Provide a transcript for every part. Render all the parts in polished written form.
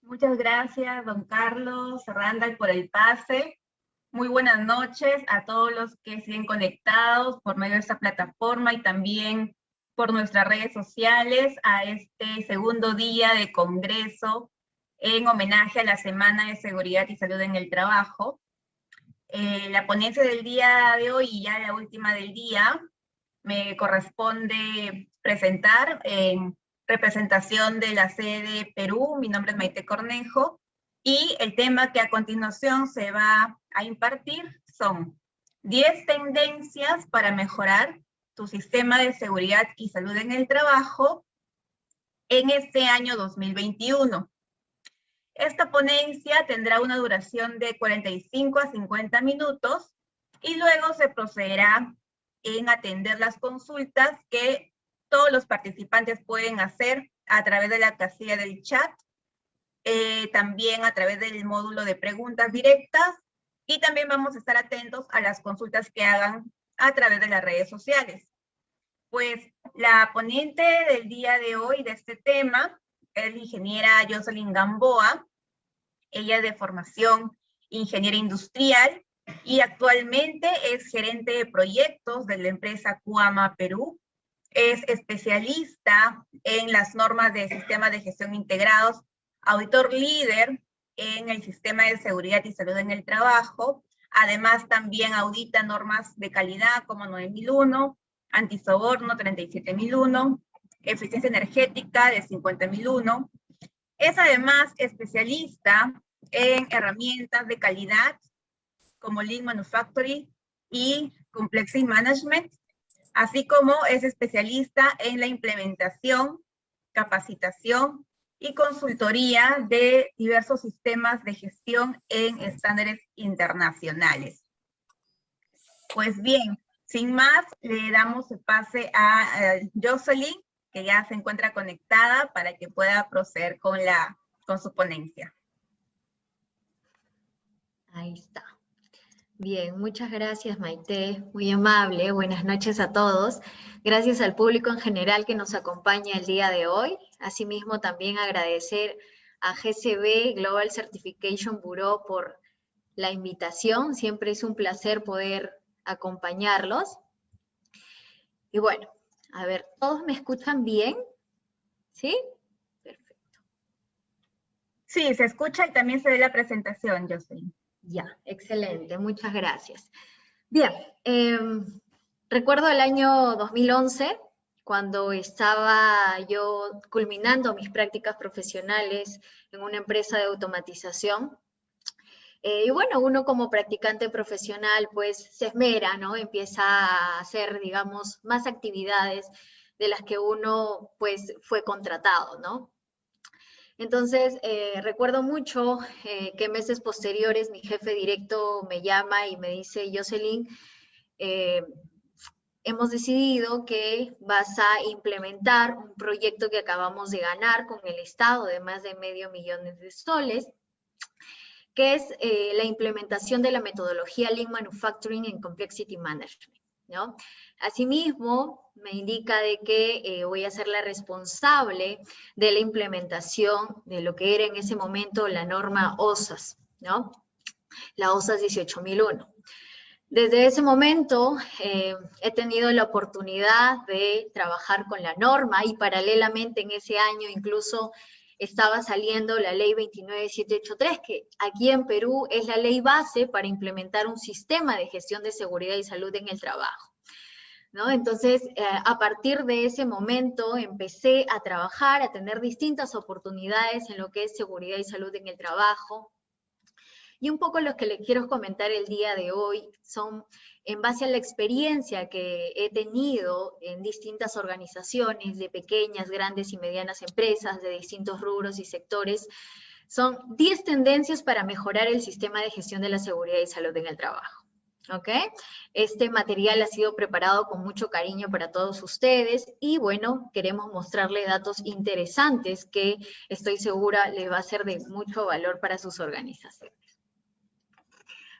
Muchas gracias, don Carlos Randall, por el pase. Muy buenas noches a todos los que siguen conectados por medio de esta plataforma y también por nuestras redes sociales a este segundo día de congreso en homenaje a la Semana de Seguridad y Salud en el Trabajo. La ponencia del día de hoy y ya la última del día me corresponde presentar en representación de la sede Perú. Mi nombre es Maite Cornejo y el tema que a continuación se va a impartir son 10 tendencias para mejorar tu sistema de seguridad y salud en el trabajo en este año 2021. Esta ponencia tendrá una duración de 45 a 50 minutos y luego se procederá en atender las consultas que todos los participantes pueden hacer a través de la casilla del chat, también a través del módulo de preguntas directas, y también vamos a estar atentos a las consultas que hagan a través de las redes sociales. Pues la ponente del día de hoy de este tema es la ingeniera Jocelyn Gamboa. Ella es de formación ingeniera industrial y actualmente es gerente de proyectos de la empresa Cuama Perú. Es especialista en las normas de sistemas de gestión integrados, auditor líder en el sistema de seguridad y salud en el trabajo. Además, también audita normas de calidad como 9001, antisoborno 37001, eficiencia energética de 50001. Es además especialista en herramientas de calidad como Lean Manufacturing y Complexity Management, así como es especialista en la implementación, capacitación y consultoría de diversos sistemas de gestión en estándares internacionales. Pues bien, sin más, le damos el pase a Jocelyn, que ya se encuentra conectada para que pueda proceder con su ponencia. Ahí está. Bien, muchas gracias, Maite, muy amable. Buenas noches a todos. Gracias al público en general que nos acompaña el día de hoy. Asimismo, también agradecer a GCB Global Certification Bureau por la invitación. Siempre es un placer poder acompañarlos. Y bueno, a ver, ¿todos me escuchan bien? ¿Sí? Perfecto. Sí, se escucha y también se ve la presentación, Jocelyn. Ya, excelente, muchas gracias. Bien, recuerdo el año 2011, cuando estaba yo culminando mis prácticas profesionales en una empresa de automatización. Y bueno, uno como practicante profesional pues se esmera, ¿no? Empieza a hacer, digamos, más actividades de las que uno pues fue contratado, ¿no? Entonces, recuerdo mucho que meses posteriores mi jefe directo me llama y me dice, Jocelyn, hemos decidido que vas a implementar un proyecto que acabamos de ganar con el Estado de más de $500,000 de soles, que es la implementación de la metodología Lean Manufacturing en Complexity Management, ¿no? Asimismo, me indica de que voy a ser la responsable de la implementación de lo que era en ese momento la norma OSAS, ¿no? La OSAS 18001. Desde ese momento he tenido la oportunidad de trabajar con la norma y paralelamente en ese año incluso estaba saliendo la ley 29783, que aquí en Perú es la ley base para implementar un sistema de gestión de seguridad y salud en el trabajo, ¿no? Entonces, a partir de ese momento empecé a trabajar, a tener distintas oportunidades en lo que es seguridad y salud en el trabajo. Y un poco lo que les quiero comentar el día de hoy son, en base a la experiencia que he tenido en distintas organizaciones de pequeñas, grandes y medianas empresas de distintos rubros y sectores, son 10 tendencias para mejorar el sistema de gestión de la seguridad y salud en el trabajo. ¿Ok? Este material ha sido preparado con mucho cariño para todos ustedes y bueno, queremos mostrarle datos interesantes que estoy segura les va a ser de mucho valor para sus organizaciones.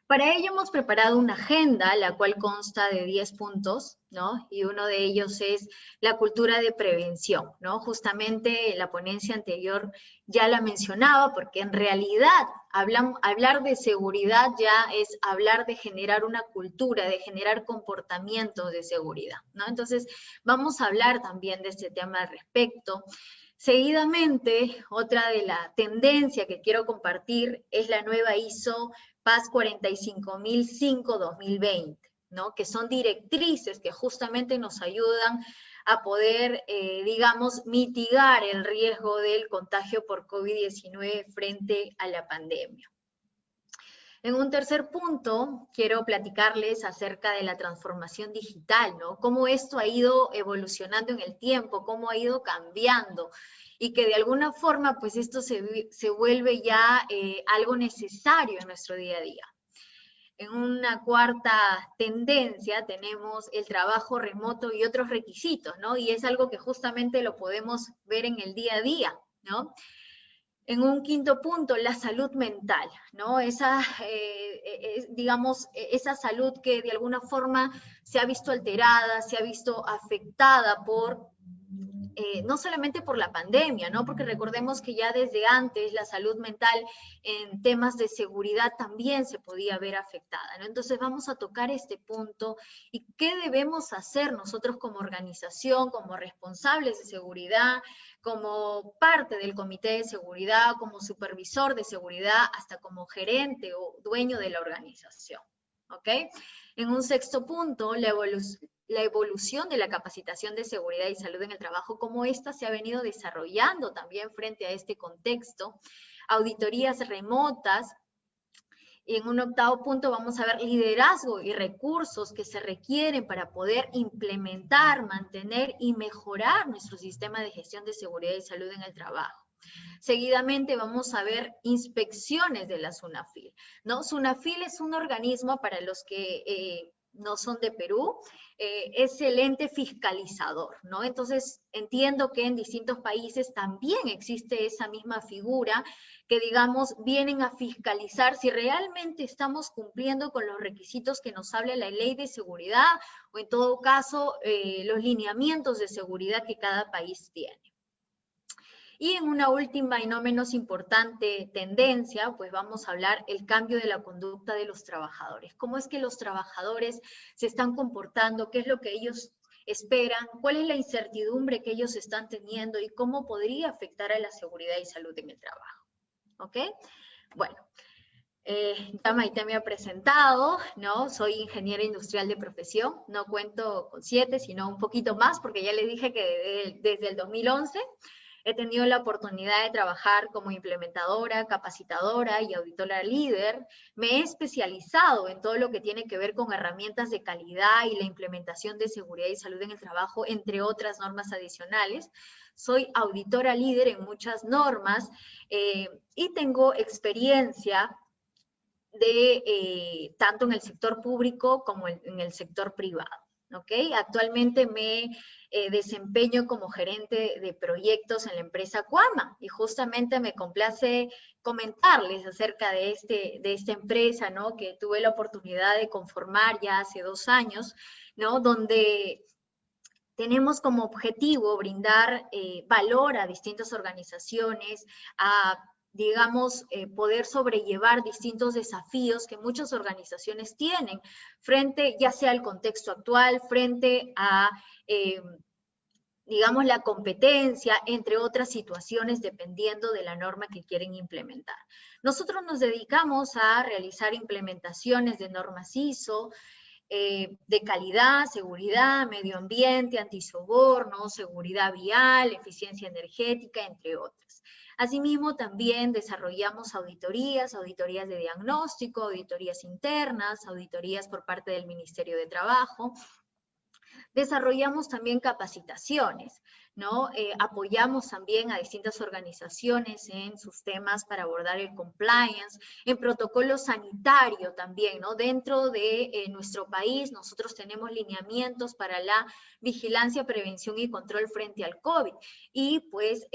Para ello hemos preparado una agenda, la cual consta de 10 puntos, ¿no? Y uno de ellos es la cultura de prevención, ¿no? Justamente la ponencia anterior ya la mencionaba, porque en realidad hablar de seguridad ya es hablar de generar una cultura, de generar comportamientos de seguridad, ¿no? Entonces, vamos a hablar también de este tema al respecto. Seguidamente, otra de la tendencia que quiero compartir es la nueva ISO PAS 45005-2020, ¿no? Que son directrices que justamente nos ayudan a poder, digamos, mitigar el riesgo del contagio por COVID-19 frente a la pandemia. En un tercer punto, quiero platicarles acerca de la transformación digital, ¿no? Cómo esto ha ido evolucionando en el tiempo, cómo ha ido cambiando, y que de alguna forma, pues esto se vuelve ya algo necesario en nuestro día a día. En una cuarta tendencia tenemos el trabajo remoto y otros requisitos, ¿no? Y es algo que justamente lo podemos ver en el día a día, ¿no? En un quinto punto, la salud mental, ¿no? Digamos, esa salud que de alguna forma se ha visto alterada, se ha visto afectada por, no solamente por la pandemia, ¿no? Porque recordemos que ya desde antes la salud mental en temas de seguridad también se podía ver afectada, ¿no? Entonces vamos a tocar este punto y qué debemos hacer nosotros como organización, como responsables de seguridad, como parte del comité de seguridad, como supervisor de seguridad, hasta como gerente o dueño de la organización, ¿ok? En un sexto punto, la evolución de la capacitación de seguridad y salud en el trabajo, cómo esta se ha venido desarrollando también frente a este contexto, auditorías remotas. Y en un octavo punto vamos a ver liderazgo y recursos que se requieren para poder implementar, mantener y mejorar nuestro sistema de gestión de seguridad y salud en el trabajo. Seguidamente vamos a ver inspecciones de la SUNAFIL, ¿no? SUNAFIL es un organismo, para los que no son de Perú, es el ente fiscalizador, ¿no? Entonces, entiendo que en distintos países también existe esa misma figura que, digamos, vienen a fiscalizar si realmente estamos cumpliendo con los requisitos que nos habla la ley de seguridad o, en todo caso, los lineamientos de seguridad que cada país tiene. Y en una última y no menos importante tendencia, pues vamos a hablar el cambio de la conducta de los trabajadores. ¿Cómo es que los trabajadores se están comportando? ¿Qué es lo que ellos esperan? ¿Cuál es la incertidumbre que ellos están teniendo? ¿Y cómo podría afectar a la seguridad y salud en el trabajo? ¿Ok? Bueno, ya Maite me ha presentado, ¿no? Soy ingeniera industrial de profesión. No cuento con 7, sino un poquito más, porque ya les dije que desde el 2011 he tenido la oportunidad de trabajar como implementadora, capacitadora y auditora líder. Me he especializado en todo lo que tiene que ver con herramientas de calidad y la implementación de seguridad y salud en el trabajo, entre otras normas adicionales. Soy auditora líder en muchas normas y tengo experiencia tanto en el sector público como en el sector privado. ¿Okay? Actualmente me desempeño como gerente de proyectos en la empresa Cuama y justamente me complace comentarles acerca de esta empresa, ¿no? Que tuve la oportunidad de conformar ya hace 2 años, ¿no? Donde tenemos como objetivo brindar valor a distintas organizaciones, digamos, poder sobrellevar distintos desafíos que muchas organizaciones tienen frente, ya sea al contexto actual, frente a, digamos, la competencia, entre otras situaciones, dependiendo de la norma que quieren implementar. Nosotros nos dedicamos a realizar implementaciones de normas ISO, de calidad, seguridad, medio ambiente, antisoborno, seguridad vial, eficiencia energética, entre otras. Asimismo, también desarrollamos auditorías de diagnóstico, auditorías internas, auditorías por parte del Ministerio de Trabajo. Desarrollamos también capacitaciones, ¿no? Apoyamos también a distintas organizaciones en sus temas para abordar el compliance, en protocolo sanitario también, ¿no? Dentro de nuestro país nosotros tenemos lineamientos para la vigilancia, prevención y control frente al COVID. Y pues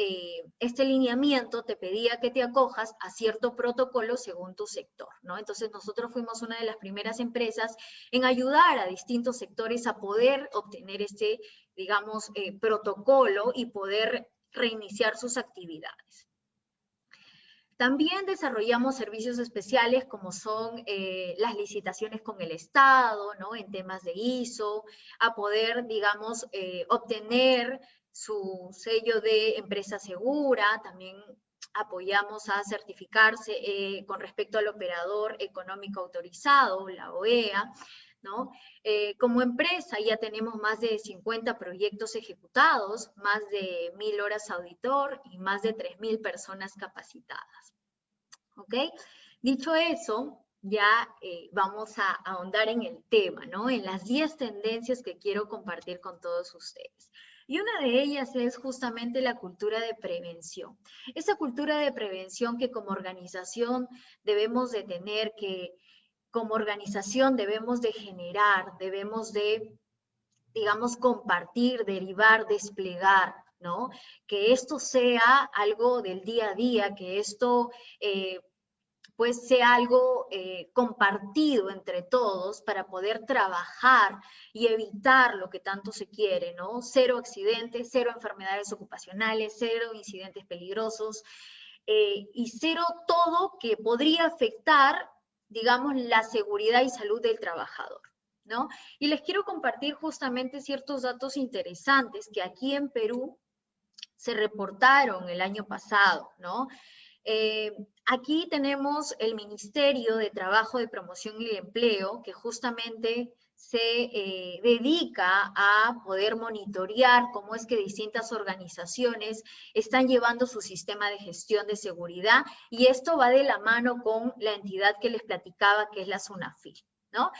este lineamiento te pedía que te acojas a cierto protocolo según tu sector, ¿no? Entonces nosotros fuimos una de las primeras empresas en ayudar a distintos sectores a poder obtener este, digamos, protocolo y poder reiniciar sus actividades. También desarrollamos servicios especiales como son las licitaciones con el Estado, ¿no? En temas de ISO, a poder, digamos, obtener su sello de empresa segura. También apoyamos a certificarse con respecto al operador económico autorizado, la OEA, ¿no? Como empresa ya tenemos más de 50 proyectos ejecutados, más de 1000 horas auditor y más de 3000 personas capacitadas. ¿Ok? Dicho eso, ya vamos a ahondar en el tema, ¿no? En las 10 tendencias que quiero compartir con todos ustedes. Y una de ellas es justamente la cultura de prevención. Esa cultura de prevención que como organización debemos de tener, que como organización debemos de generar, debemos de, digamos, compartir, derivar, desplegar, ¿no? Que esto sea algo del día a día, que esto pues sea algo compartido entre todos para poder trabajar y evitar lo que tanto se quiere, ¿no? Cero accidentes, cero enfermedades ocupacionales, cero incidentes peligrosos y cero todo que podría afectar, digamos, la seguridad y salud del trabajador, ¿no? Y les quiero compartir justamente ciertos datos interesantes que aquí en Perú se reportaron el año pasado, ¿no? Aquí tenemos el Ministerio de Trabajo, de Promoción y Empleo, que justamente se dedica a poder monitorear cómo es que distintas organizaciones están llevando su sistema de gestión de seguridad, y esto va de la mano con la entidad que les platicaba, que es la SUNAFIL, ¿no?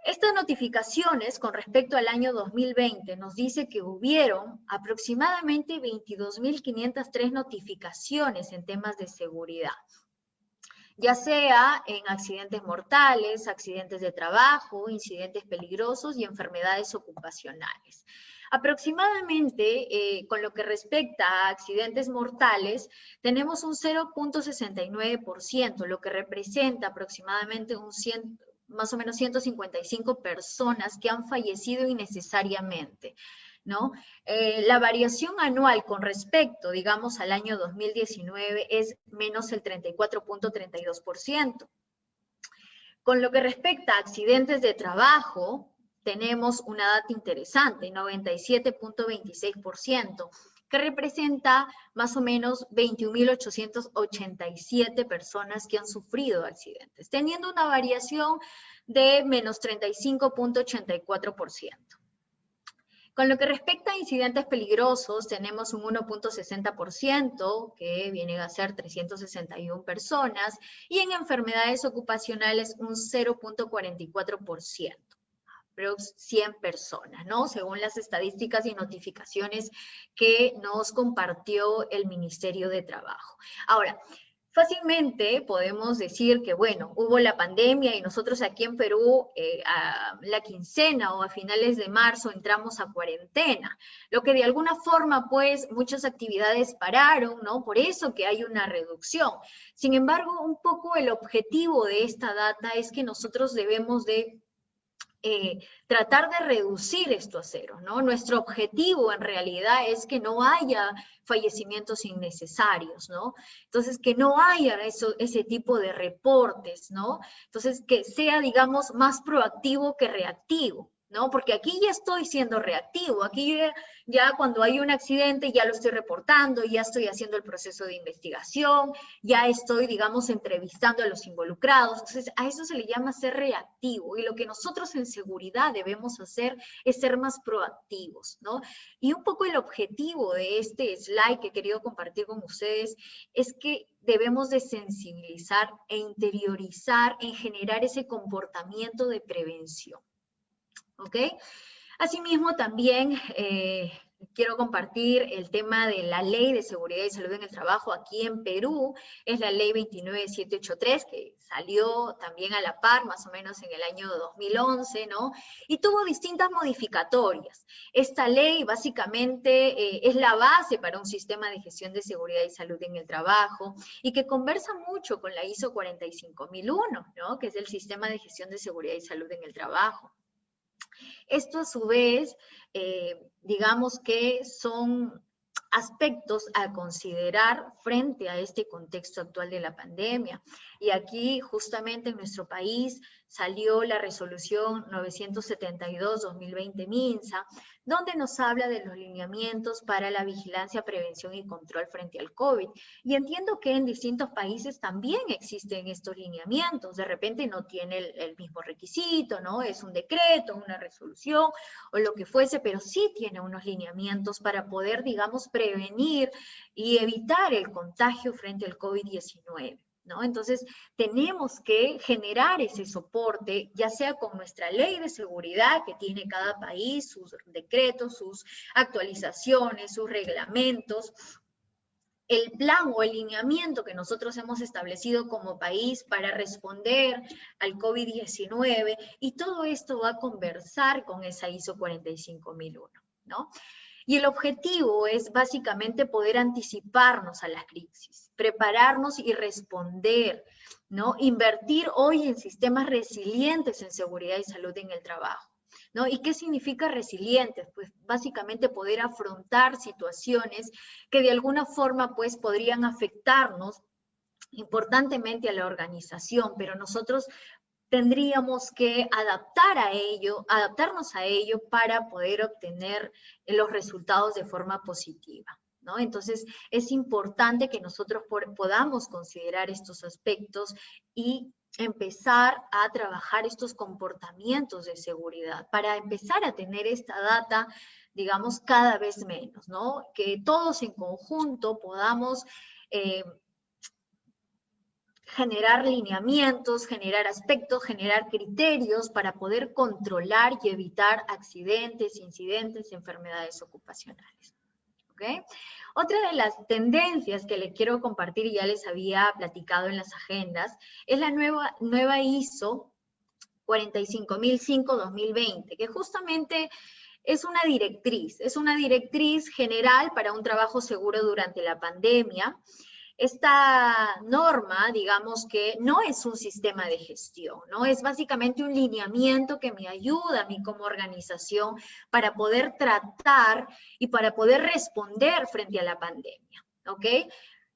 Estas notificaciones con respecto al año 2020 nos dice que hubieron aproximadamente 22.503 notificaciones en temas de seguridad, ya sea en accidentes mortales, accidentes de trabajo, incidentes peligrosos y enfermedades ocupacionales. Aproximadamente, con lo que respecta a accidentes mortales, tenemos un 0.69%, lo que representa aproximadamente más o menos 155 personas que han fallecido innecesariamente, ¿no? La variación anual con respecto, digamos, al año 2019 es menos el 34.32%. Con lo que respecta a accidentes de trabajo, tenemos una data interesante, 97.26%, que representa más o menos 21.887 personas que han sufrido accidentes, teniendo una variación de menos 35.84%. Con lo que respecta a incidentes peligrosos, tenemos un 1.60%, que viene a ser 361 personas, y en enfermedades ocupacionales un 0.44%. Pero 100 personas, ¿no? Según las estadísticas y notificaciones que nos compartió el Ministerio de Trabajo. Ahora, fácilmente podemos decir que, bueno, hubo la pandemia y nosotros aquí en Perú a la quincena o a finales de marzo entramos a cuarentena, lo que de alguna forma, pues, muchas actividades pararon, ¿no? Por eso que hay una reducción. Sin embargo, un poco el objetivo de esta data es que nosotros debemos de tratar de reducir esto a cero, ¿no? Nuestro objetivo en realidad es que no haya fallecimientos innecesarios, ¿no? Entonces, que no haya ese tipo de reportes, ¿no? Entonces, que sea, digamos, más proactivo que reactivo, ¿no? Porque aquí ya estoy siendo reactivo, aquí ya cuando hay un accidente ya lo estoy reportando, ya estoy haciendo el proceso de investigación, ya estoy, digamos, entrevistando a los involucrados. Entonces, a eso se le llama ser reactivo, y lo que nosotros en seguridad debemos hacer es ser más proactivos, ¿no? Y un poco el objetivo de este slide que he querido compartir con ustedes es que debemos de sensibilizar e interiorizar en generar ese comportamiento de prevención, ¿ok? Asimismo, también quiero compartir el tema de la Ley de Seguridad y Salud en el Trabajo aquí en Perú. Es la Ley 29783, que salió también a la par, más o menos en el año 2011, ¿no? Y tuvo distintas modificatorias. Esta ley básicamente es la base para un sistema de gestión de seguridad y salud en el trabajo y que conversa mucho con la ISO 45001, ¿no? Que es el sistema de gestión de seguridad y salud en el trabajo. Esto a su vez, digamos que son aspectos a considerar frente a este contexto actual de la pandemia. Y aquí justamente en nuestro país salió la resolución 972-2020 MINSA, donde nos habla de los lineamientos para la vigilancia, prevención y control frente al COVID. Y entiendo que en distintos países también existen estos lineamientos. De repente no tiene el mismo requisito, ¿no? Es un decreto, una resolución o lo que fuese, pero sí tiene unos lineamientos para poder, digamos, prevenir y evitar el contagio frente al COVID-19. ¿No? Entonces, tenemos que generar ese soporte, ya sea con nuestra ley de seguridad que tiene cada país, sus decretos, sus actualizaciones, sus reglamentos, el plan o el lineamiento que nosotros hemos establecido como país para responder al COVID-19, y todo esto va a conversar con esa ISO 45001, ¿no? Y el objetivo es básicamente poder anticiparnos a las crisis, prepararnos y responder, ¿no? Invertir hoy en sistemas resilientes en seguridad y salud en el trabajo, ¿no? ¿Y qué significa resilientes? Pues básicamente poder afrontar situaciones que de alguna forma pues podrían afectarnos importantemente a la organización, pero nosotros tendríamos que adaptarnos a ello para poder obtener los resultados de forma positiva, ¿no? Entonces, es importante que nosotros podamos considerar estos aspectos y empezar a trabajar estos comportamientos de seguridad para empezar a tener esta data, digamos, cada vez menos, ¿no? Que todos en conjunto podamos generar lineamientos, generar aspectos, generar criterios para poder controlar y evitar accidentes, incidentes, enfermedades ocupacionales. ¿Okay? Otra de las tendencias que les quiero compartir, y ya les había platicado en las agendas, es la nueva ISO 45005-2020, que justamente es una directriz general para un trabajo seguro durante la pandemia. Esta norma, digamos que no es un sistema de gestión, ¿no? Es básicamente un lineamiento que me ayuda a mí como organización para poder tratar y para poder responder frente a la pandemia, ¿ok?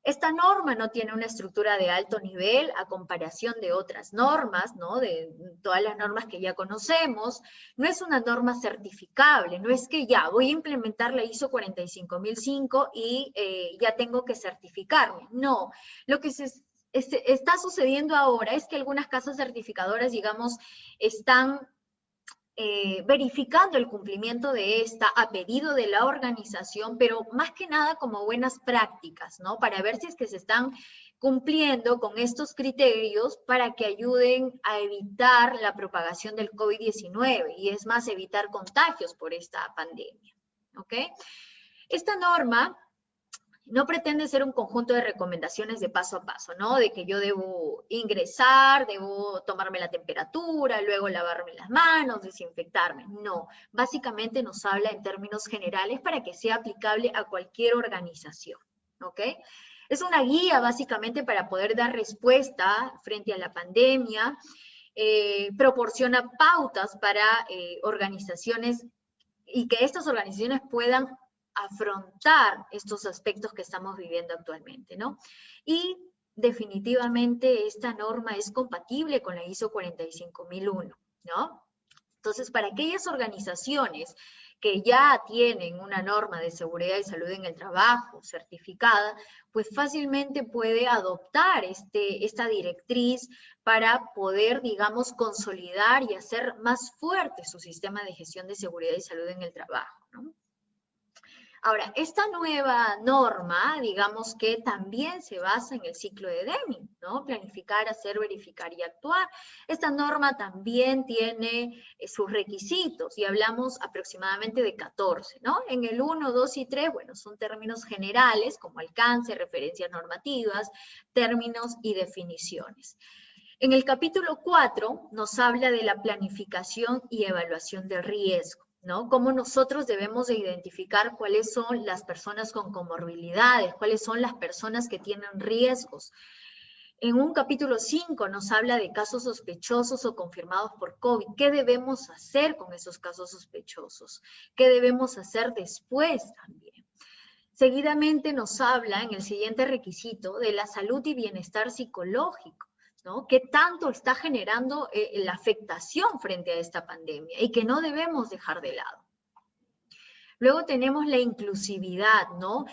Esta norma no tiene una estructura de alto nivel a comparación de otras normas, ¿no? De todas las normas que ya conocemos. No es una norma certificable, no es que ya voy a implementar la ISO 45005 y ya tengo que certificarme. No, lo que está sucediendo ahora es que algunas casas certificadoras, digamos, están verificando el cumplimiento de esta a pedido de la organización, pero más que nada como buenas prácticas, ¿no? Para ver si es que se están cumpliendo con estos criterios para que ayuden a evitar la propagación del COVID-19 y es más, evitar contagios por esta pandemia, ¿ok? Esta norma no pretende ser un conjunto de recomendaciones de paso a paso, ¿no? De que yo debo ingresar, debo tomarme la temperatura, luego lavarme las manos, desinfectarme. No, básicamente nos habla en términos generales para que sea aplicable a cualquier organización, ¿ok? Es una guía básicamente para poder dar respuesta frente a la pandemia, proporciona pautas para organizaciones y que estas organizaciones puedan afrontar estos aspectos que estamos viviendo actualmente, ¿no? Y definitivamente esta norma es compatible con la ISO 45001, ¿no? Entonces, para aquellas organizaciones que ya tienen una norma de seguridad y salud en el trabajo certificada, pues fácilmente puede adoptar esta directriz para poder, digamos, consolidar y hacer más fuerte su sistema de gestión de seguridad y salud en el trabajo, ¿no? Ahora, esta nueva norma, digamos que también se basa en el ciclo de Deming, ¿no? Planificar, hacer, verificar y actuar. Esta norma también tiene sus requisitos y hablamos aproximadamente de 14, ¿no? En el 1, 2 y 3, bueno, son términos generales como alcance, referencias normativas, términos y definiciones. En el capítulo 4 nos habla de la planificación y evaluación del riesgo, ¿no? Cómo nosotros debemos de identificar cuáles son las personas con comorbilidades, cuáles son las personas que tienen riesgos. En un capítulo 5 nos habla de casos sospechosos o confirmados por COVID. ¿Qué debemos hacer con esos casos sospechosos? ¿Qué debemos hacer después también? Seguidamente nos habla en el siguiente requisito de la salud y bienestar psicológico, ¿no? ¿Qué tanto está generando la afectación frente a esta pandemia y que no debemos dejar de lado? Luego tenemos la inclusividad, ¿no?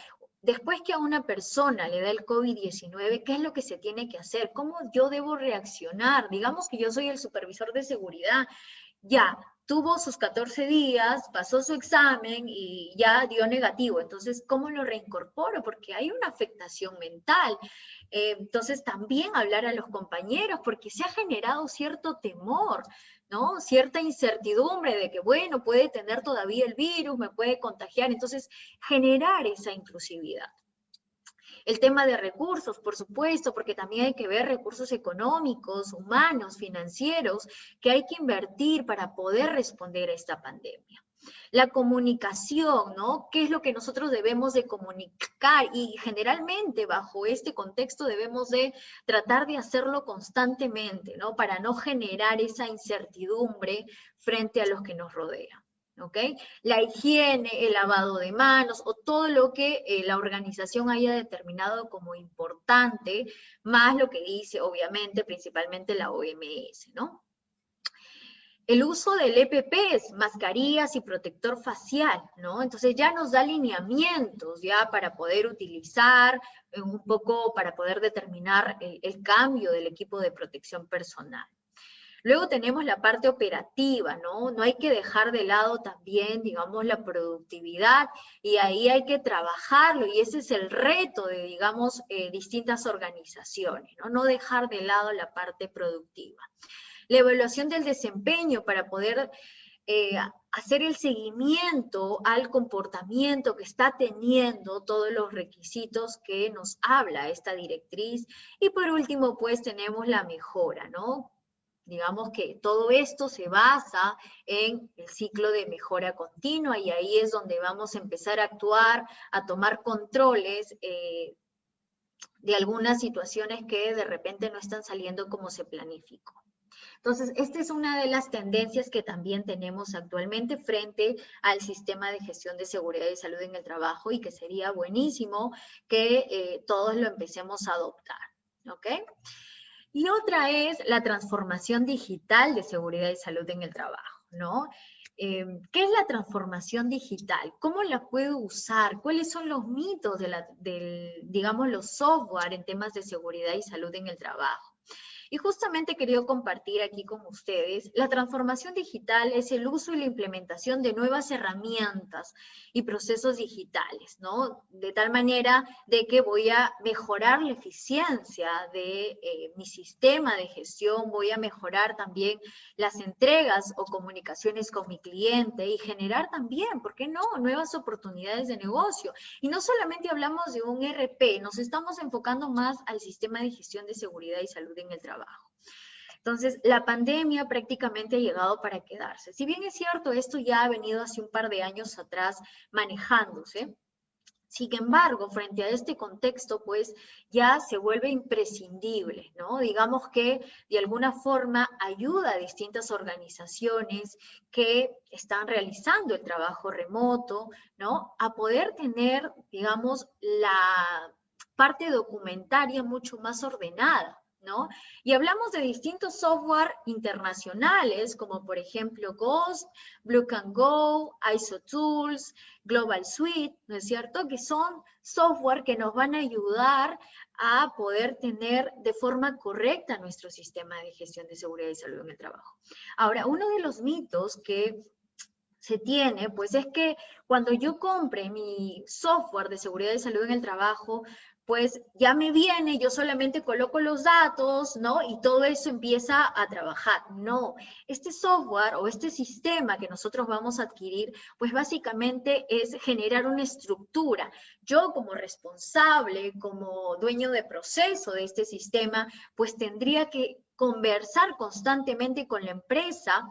Después que a una persona le da el COVID-19, ¿qué es lo que se tiene que hacer? ¿Cómo yo debo reaccionar? Digamos que yo soy el supervisor de seguridad, ya tuvo sus 14 días, pasó su examen y ya dio negativo. Entonces, ¿cómo lo reincorporo? Porque hay una afectación mental. Entonces, también hablar a los compañeros, porque se ha generado cierto temor, ¿no? Cierta incertidumbre de que, bueno, puede tener todavía el virus, me puede contagiar. Entonces, generar esa inclusividad. El tema de recursos, por supuesto, porque también hay que ver recursos económicos, humanos, financieros, que hay que invertir para poder responder a esta pandemia. La comunicación, ¿no? ¿Qué es lo que nosotros debemos de comunicar? Y generalmente bajo este contexto debemos de tratar de hacerlo constantemente, ¿no? Para no generar esa incertidumbre frente a los que nos rodean. ¿Ok? La higiene, el lavado de manos o todo lo que la organización haya determinado como importante, más lo que dice, obviamente, principalmente la OMS, ¿no? El uso del EPP, mascarillas y protector facial, ¿no? Entonces ya nos da lineamientos ya para poder utilizar, un poco para poder determinar el cambio del equipo de protección personal. Luego tenemos la parte operativa, ¿no? No hay que dejar de lado también, digamos, la productividad y ahí hay que trabajarlo y ese es el reto de, digamos, distintas organizaciones, ¿no? No dejar de lado la parte productiva. La evaluación del desempeño para poder hacer el seguimiento al comportamiento que está teniendo todos los requisitos que nos habla esta directriz. Y por último, pues tenemos la mejora, ¿no? Digamos que todo esto se basa en el ciclo de mejora continua y ahí es donde vamos a empezar a actuar, a tomar controles de algunas situaciones que de repente no están saliendo como se planificó. Entonces, esta es una de las tendencias que también tenemos actualmente frente al sistema de gestión de seguridad y salud en el trabajo y que sería buenísimo que todos lo empecemos a adoptar, ¿ok? Y otra es la transformación digital de seguridad y salud en el trabajo, ¿no? ¿Qué es la transformación digital? ¿Cómo la puedo usar? ¿Cuáles son los mitos digamos, los software en temas de seguridad y salud en el trabajo? Y justamente he querido compartir aquí con ustedes, la transformación digital es el uso y la implementación de nuevas herramientas y procesos digitales, ¿no? De tal manera de que voy a mejorar la eficiencia de mi sistema de gestión, voy a mejorar también las entregas o comunicaciones con mi cliente y generar también, ¿por qué no?, nuevas oportunidades de negocio. Y no solamente hablamos de un ERP, nos estamos enfocando más al sistema de gestión de seguridad y salud en el trabajo. Entonces, la pandemia prácticamente ha llegado para quedarse. Si bien es cierto, esto ya ha venido hace un par de años atrás manejándose, sin embargo, frente a este contexto, pues ya se vuelve imprescindible, ¿no? Digamos que de alguna forma ayuda a distintas organizaciones que están realizando el trabajo remoto, ¿no? A poder tener, digamos, la parte documentaria mucho más ordenada, ¿no? Y hablamos de distintos software internacionales, como por ejemplo Ghost, Blue Can Go, ISO Tools, Global Suite, ¿no es cierto? Que son software que nos van a ayudar a poder tener de forma correcta nuestro sistema de gestión de seguridad y salud en el trabajo. Ahora, uno de los mitos que se tiene, pues es que cuando yo compre mi software de seguridad y salud en el trabajo, pues ya me viene, yo solamente coloco los datos, ¿no? Y todo eso empieza a trabajar. No, este software o este sistema que nosotros vamos a adquirir, pues básicamente es generar una estructura. Yo como responsable, como dueño de proceso de este sistema, pues tendría que conversar constantemente con la empresa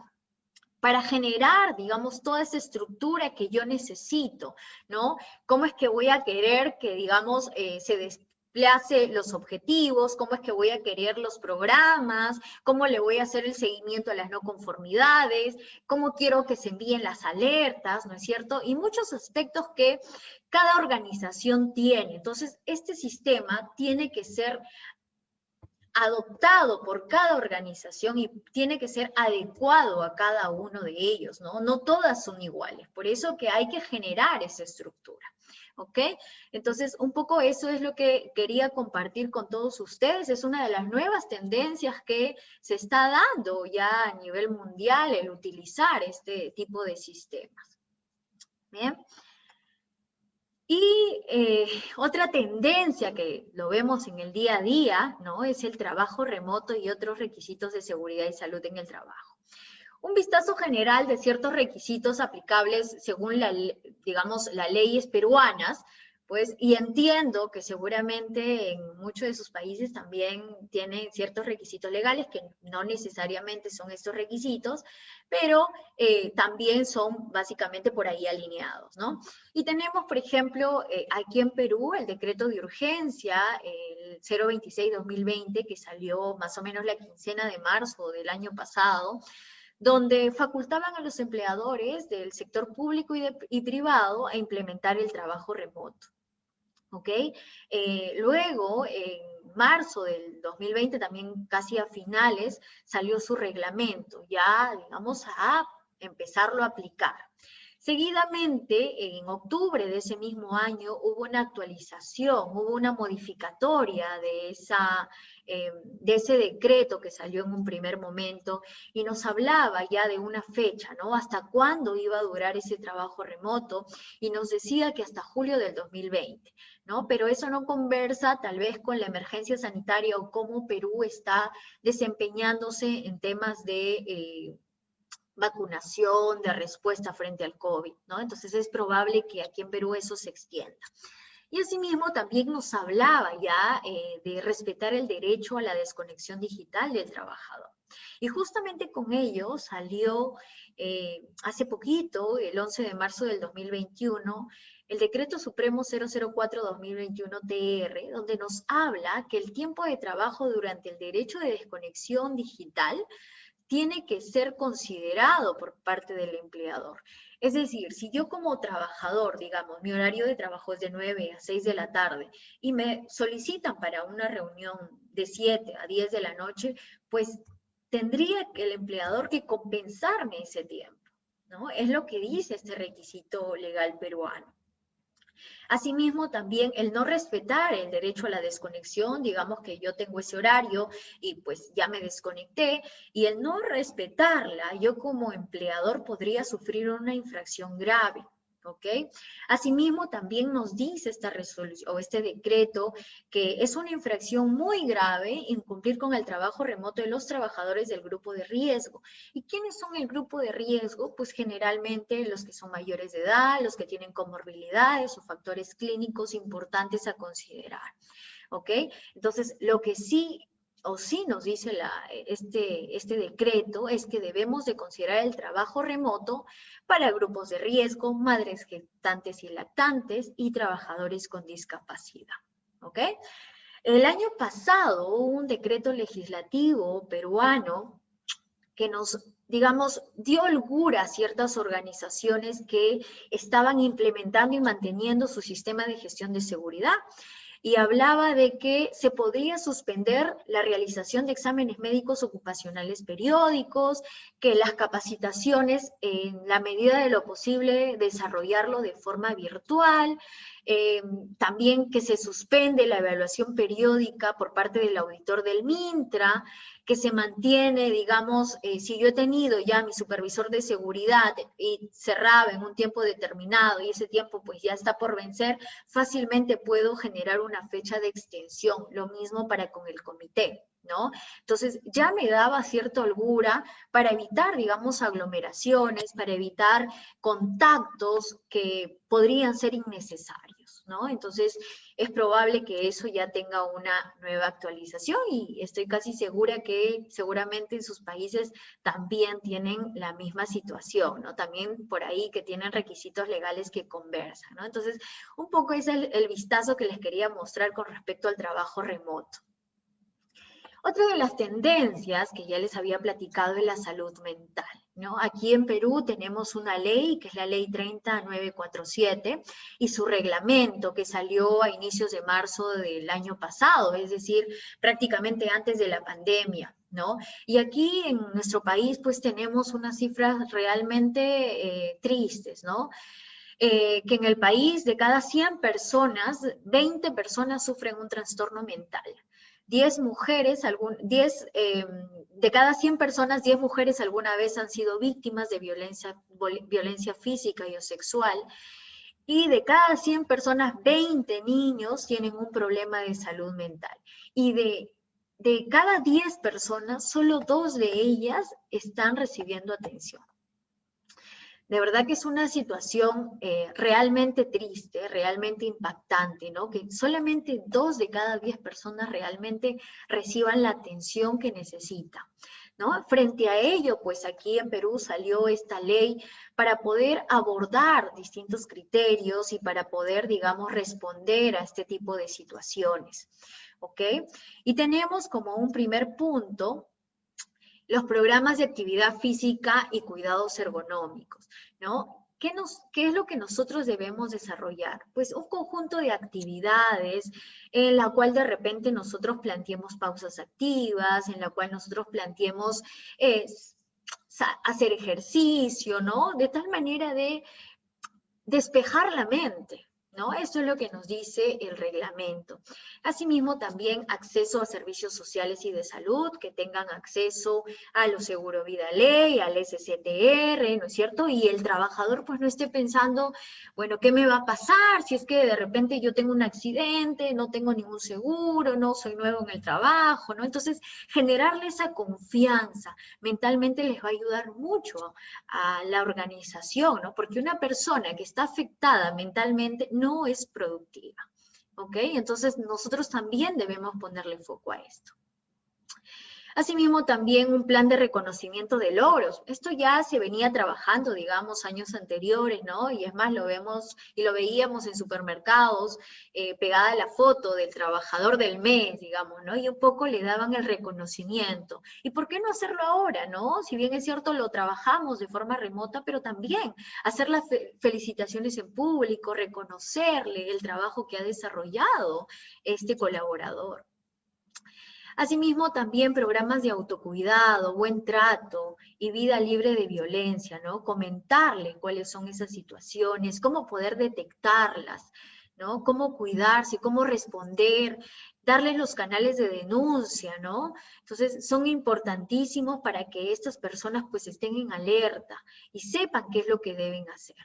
para generar, digamos, toda esa estructura que yo necesito, ¿no? ¿Cómo es que voy a querer que, digamos, se desplace los objetivos? ¿Cómo es que voy a querer los programas? ¿Cómo le voy a hacer el seguimiento a las no conformidades? ¿Cómo quiero que se envíen las alertas? ¿No es cierto? Y muchos aspectos que cada organización tiene. Entonces, este sistema tiene que ser adoptado por cada organización y tiene que ser adecuado a cada uno de ellos, ¿no? No todas son iguales, por eso que hay que generar esa estructura, ¿ok? Entonces, un poco eso es lo que quería compartir con todos ustedes, es una de las nuevas tendencias que se está dando ya a nivel mundial, el utilizar este tipo de sistemas, ¿bien? Y otra tendencia que lo vemos en el día a día, ¿no? Es el trabajo remoto y otros requisitos de seguridad y salud en el trabajo. Un vistazo general de ciertos requisitos aplicables según digamos, las leyes peruanas, pues, y entiendo que seguramente en muchos de sus países también tienen ciertos requisitos legales que no necesariamente son estos requisitos, pero también son básicamente por ahí alineados, ¿no? Y tenemos, por ejemplo, aquí en Perú, el decreto de urgencia, el 026-2020, que salió más o menos la quincena de marzo del año pasado, donde facultaban a los empleadores del sector público y privado a implementar el trabajo remoto. ¿Ok? Luego, en marzo del 2020, también casi a finales, salió su reglamento, ya, digamos, a empezarlo a aplicar. Seguidamente, en octubre de ese mismo año, hubo una actualización, hubo una modificatoria de ese decreto que salió en un primer momento y nos hablaba ya de una fecha, ¿no? Hasta cuándo iba a durar ese trabajo remoto y nos decía que hasta julio del 2020, ¿no? Pero eso no conversa tal vez con la emergencia sanitaria o cómo Perú está desempeñándose en temas de vacunación, de respuesta frente al COVID, ¿no? Entonces es probable que aquí en Perú eso se extienda. Y asimismo también nos hablaba ya de respetar el derecho a la desconexión digital del trabajador. Y justamente con ello salió hace poquito, el 11 de marzo del 2021, el Decreto Supremo 004-2021-TR, donde nos habla que el tiempo de trabajo durante el derecho de desconexión digital tiene que ser considerado por parte del empleador. Es decir, si yo como trabajador, digamos, mi horario de trabajo es de 9 a 6 de la tarde y me solicitan para una reunión de 7 a 10 de la noche, pues tendría que el empleador que compensarme ese tiempo, ¿no? Es lo que dice este requisito legal peruano. Asimismo, también el no respetar el derecho a la desconexión, digamos que yo tengo ese horario y pues ya me desconecté, y el no respetarla, yo como empleador podría sufrir una infracción grave. ¿Ok? Asimismo, también nos dice esta resolución o este decreto que es una infracción muy grave incumplir con el trabajo remoto de los trabajadores del grupo de riesgo. ¿Y quiénes son el grupo de riesgo? Pues generalmente los que son mayores de edad, los que tienen comorbilidades o factores clínicos importantes a considerar. ¿Ok? Entonces, lo que sí nos dice este decreto es que debemos de considerar el trabajo remoto para grupos de riesgo, madres gestantes y lactantes y trabajadores con discapacidad. ¿Ok? El año pasado hubo un decreto legislativo peruano que nos, digamos, dio holgura a ciertas organizaciones que estaban implementando y manteniendo su sistema de gestión de seguridad. Y hablaba de que se podría suspender la realización de exámenes médicos ocupacionales periódicos, que las capacitaciones, en la medida de lo posible, desarrollarlo de forma virtual, también que se suspende la evaluación periódica por parte del auditor del MINTRA, que se mantiene, digamos, si yo he tenido ya mi supervisor de seguridad y cerraba en un tiempo determinado y ese tiempo pues ya está por vencer, fácilmente puedo generar una fecha de extensión, lo mismo para con el comité, ¿no? Entonces ya me daba cierta holgura para evitar, digamos, aglomeraciones, para evitar contactos que podrían ser innecesarios, ¿no? Entonces es probable que eso ya tenga una nueva actualización y estoy casi segura que seguramente en sus países también tienen la misma situación, ¿no? También por ahí que tienen requisitos legales que conversan, ¿no? Entonces, un poco ese es el vistazo que les quería mostrar con respecto al trabajo remoto. Otra de las tendencias que ya les había platicado es la salud mental, ¿no? Aquí en Perú tenemos una ley, que es la ley 30947, y su reglamento que salió a inicios de marzo del año pasado, es decir, prácticamente antes de la pandemia, ¿no? Y aquí en nuestro país pues tenemos unas cifras realmente tristes, ¿no? Que en el país de cada 100 personas, 20 personas sufren un trastorno mental. 10 mujeres, de cada 100 personas, 10 mujeres alguna vez han sido víctimas de violencia física y o sexual. Y de cada 100 personas, 20 niños tienen un problema de salud mental. Y de cada 10 personas, solo 2 de ellas están recibiendo atención. De verdad que es una situación realmente triste, realmente impactante, ¿no? Que solamente 2 de cada 10 personas realmente reciban la atención que necesitan, ¿no? Frente a ello, pues aquí en Perú salió esta ley para poder abordar distintos criterios y para poder, digamos, responder a este tipo de situaciones, ¿ok? Y tenemos como un primer punto los programas de actividad física y cuidados ergonómicos, ¿no? ¿Qué es lo que nosotros debemos desarrollar? Pues un conjunto de actividades en la cual de repente nosotros planteemos pausas activas, en la cual nosotros planteemos hacer ejercicio, ¿no? De tal manera de despejar la mente, ¿no? Eso es lo que nos dice el reglamento. Asimismo, también acceso a servicios sociales y de salud, que tengan acceso a los Seguro Vida Ley, al SCTR, ¿no es cierto? Y el trabajador pues no esté pensando, bueno, ¿qué me va a pasar si es que de repente yo tengo un accidente, no tengo ningún seguro, no soy nuevo en el trabajo, ¿no? Entonces, generarle esa confianza mentalmente les va a ayudar mucho a la organización, ¿no? Porque una persona que está afectada mentalmente no es productiva, ¿ok? Entonces nosotros también debemos ponerle foco a esto. Asimismo, también un plan de reconocimiento de logros. Esto ya se venía trabajando, digamos, años anteriores, ¿no? Y es más, lo vemos y lo veíamos en supermercados, pegada la foto del trabajador del mes, digamos, ¿no? Y un poco le daban el reconocimiento. ¿Y por qué no hacerlo ahora, no? Si bien es cierto, lo trabajamos de forma remota, pero también hacer las felicitaciones en público, reconocerle el trabajo que ha desarrollado este colaborador. Asimismo, también programas de autocuidado, buen trato y vida libre de violencia, ¿no? Comentarle cuáles son esas situaciones, cómo poder detectarlas, ¿no? Cómo cuidarse, cómo responder, darles los canales de denuncia, ¿no? Entonces, son importantísimos para que estas personas pues estén en alerta y sepan qué es lo que deben hacer.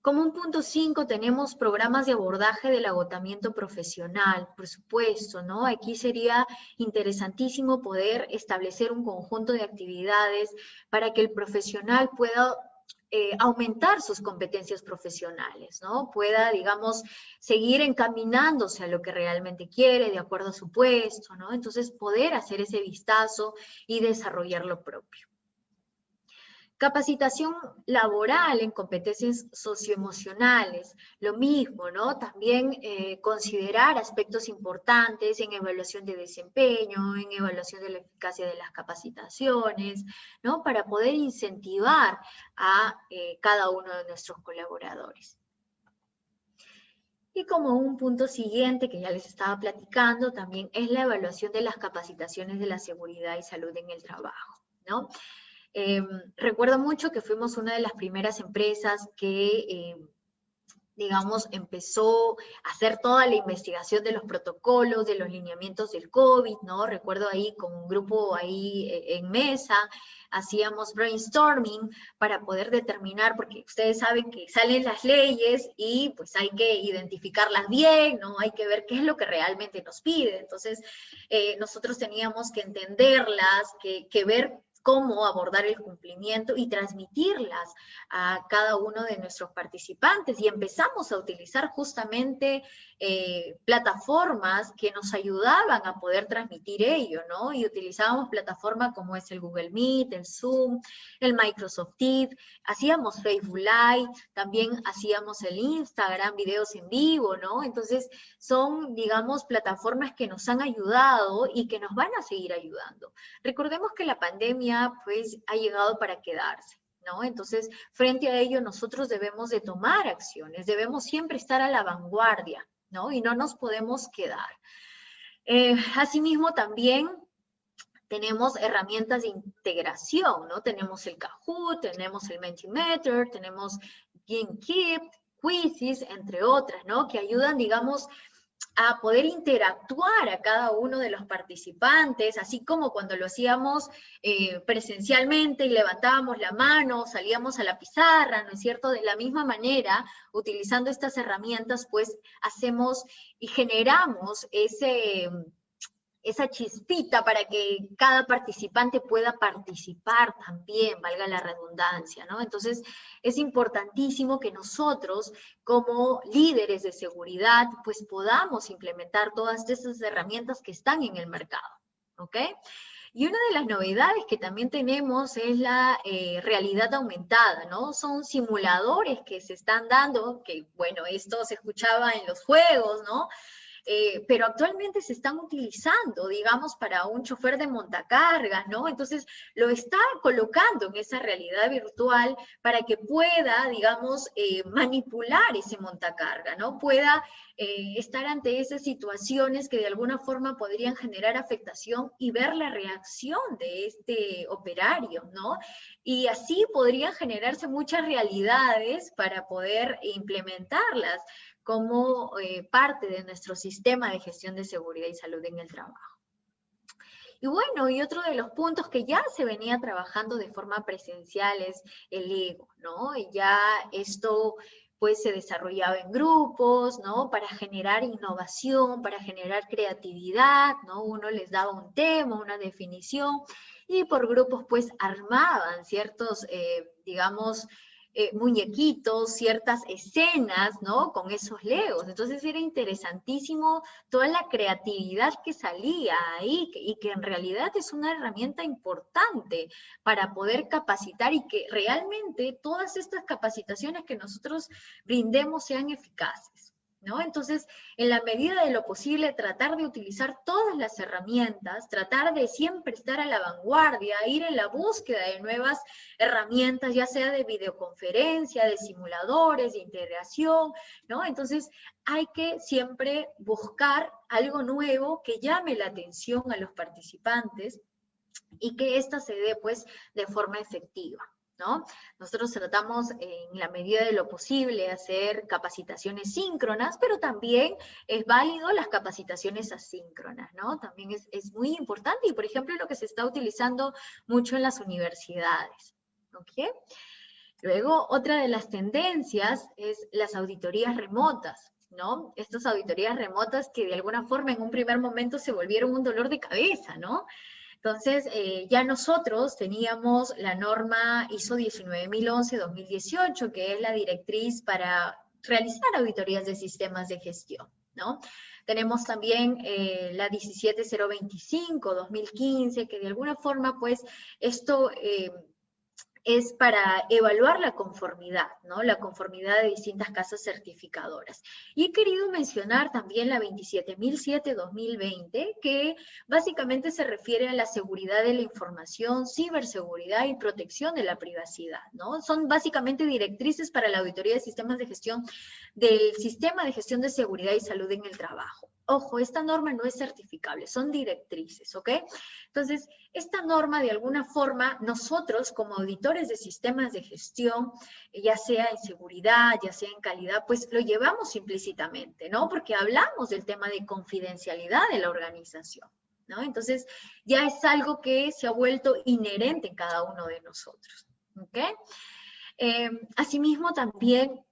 Como un punto 5 tenemos programas de abordaje del agotamiento profesional, por supuesto, ¿no? Aquí sería interesantísimo poder establecer un conjunto de actividades para que el profesional pueda aumentar sus competencias profesionales, ¿no? Pueda, digamos, seguir encaminándose a lo que realmente quiere, de acuerdo a su puesto, ¿no? Entonces, poder hacer ese vistazo y desarrollar lo propio. Capacitación laboral en competencias socioemocionales, lo mismo, ¿no? También considerar aspectos importantes en evaluación de desempeño, en evaluación de la eficacia de las capacitaciones, ¿no? Para poder incentivar a cada uno de nuestros colaboradores. Y como un punto siguiente que ya les estaba platicando, también es la evaluación de las capacitaciones de la seguridad y salud en el trabajo, ¿no? Recuerdo mucho que fuimos una de las primeras empresas que digamos, empezó a hacer toda la investigación de los protocolos, de los lineamientos del COVID, ¿no? Recuerdo ahí con un grupo ahí en mesa, hacíamos brainstorming para poder determinar, porque ustedes saben que salen las leyes y pues hay que identificarlas bien, ¿no? Hay que ver qué es lo que realmente nos pide. Entonces, nosotros teníamos que entenderlas, que ver cómo abordar el cumplimiento y transmitirlas a cada uno de nuestros participantes. Y empezamos a utilizar justamente plataformas que nos ayudaban a poder transmitir ello, ¿no? Y utilizábamos plataformas como es el Google Meet, el Zoom, el Microsoft Teams, hacíamos Facebook Live, también hacíamos el Instagram, videos en vivo, ¿no? Entonces, son, digamos, plataformas que nos han ayudado y que nos van a seguir ayudando. Recordemos que la pandemia, pues, ha llegado para quedarse, ¿no? Entonces, frente a ello, nosotros debemos de tomar acciones, debemos siempre estar a la vanguardia, ¿no? Y no nos podemos quedar. Asimismo, también tenemos herramientas de integración, ¿no? Tenemos el Kahoot, tenemos el Mentimeter, tenemos GameKeep, Quizzes, entre otras, ¿no? Que ayudan, digamos, a poder interactuar a cada uno de los participantes, así como cuando lo hacíamos presencialmente y levantábamos la mano, salíamos a la pizarra, ¿no es cierto? De la misma manera, utilizando estas herramientas, pues hacemos y generamos esa chispita para que cada participante pueda participar también, valga la redundancia, ¿no? Entonces, es importantísimo que nosotros, como líderes de seguridad, pues podamos implementar todas esas herramientas que están en el mercado, ¿ok? Y una de las novedades que también tenemos es la realidad aumentada, ¿no? Son simuladores que se están dando, que bueno, esto se escuchaba en los juegos, ¿no? Pero actualmente se están utilizando, digamos, para un chofer de montacargas, ¿no? Entonces, lo está colocando en esa realidad virtual para que pueda, digamos, manipular ese montacarga, ¿no? Pueda estar ante esas situaciones que de alguna forma podrían generar afectación y ver la reacción de este operario, ¿no? Y así podrían generarse muchas realidades para poder implementarlas como parte de nuestro sistema de gestión de seguridad y salud en el trabajo. Y bueno, y otro de los puntos que ya se venía trabajando de forma presencial es el ego, ¿no? Y ya esto pues se desarrollaba en grupos, ¿no? Para generar innovación, para generar creatividad, ¿no? Uno les daba un tema, una definición, y por grupos pues armaban ciertos, digamos, muñequitos, ciertas escenas, ¿no? Con esos legos. Entonces era interesantísimo toda la creatividad que salía ahí y que en realidad es una herramienta importante para poder capacitar y que realmente todas estas capacitaciones que nosotros brindemos sean eficaces, ¿no? Entonces, en la medida de lo posible, tratar de utilizar todas las herramientas, tratar de siempre estar a la vanguardia, ir en la búsqueda de nuevas herramientas, ya sea de videoconferencia, de simuladores, de integración, ¿no? Entonces, hay que siempre buscar algo nuevo que llame la atención a los participantes y que ésta se dé, pues, de forma efectiva, ¿no? Nosotros tratamos en la medida de lo posible hacer capacitaciones síncronas, pero también es válido las capacitaciones asíncronas, ¿no? También es muy importante y, por ejemplo, lo que se está utilizando mucho en las universidades, ¿ok? Luego, otra de las tendencias es las auditorías remotas, ¿no? Estas auditorías remotas que de alguna forma en un primer momento se volvieron un dolor de cabeza, ¿no? Entonces, ya nosotros teníamos la norma ISO 19011-2018, que es la directriz para realizar auditorías de sistemas de gestión, ¿no? Tenemos también la 17025-2015, que de alguna forma, pues, esto es para evaluar la conformidad, ¿no? La conformidad de distintas casas certificadoras. Y he querido mencionar también la 27007-2020, que básicamente se refiere a la seguridad de la información, ciberseguridad y protección de la privacidad, ¿no? Son básicamente directrices para la auditoría de sistemas de gestión del Sistema de Gestión de Seguridad y Salud en el Trabajo. Ojo, esta norma no es certificable, son directrices, ¿ok? Entonces, esta norma, de alguna forma, nosotros como auditores de sistemas de gestión, ya sea en seguridad, ya sea en calidad, pues lo llevamos implícitamente, ¿no? Porque hablamos del tema de confidencialidad de la organización, ¿no? Entonces, ya es algo que se ha vuelto inherente en cada uno de nosotros, ¿ok? Asimismo, también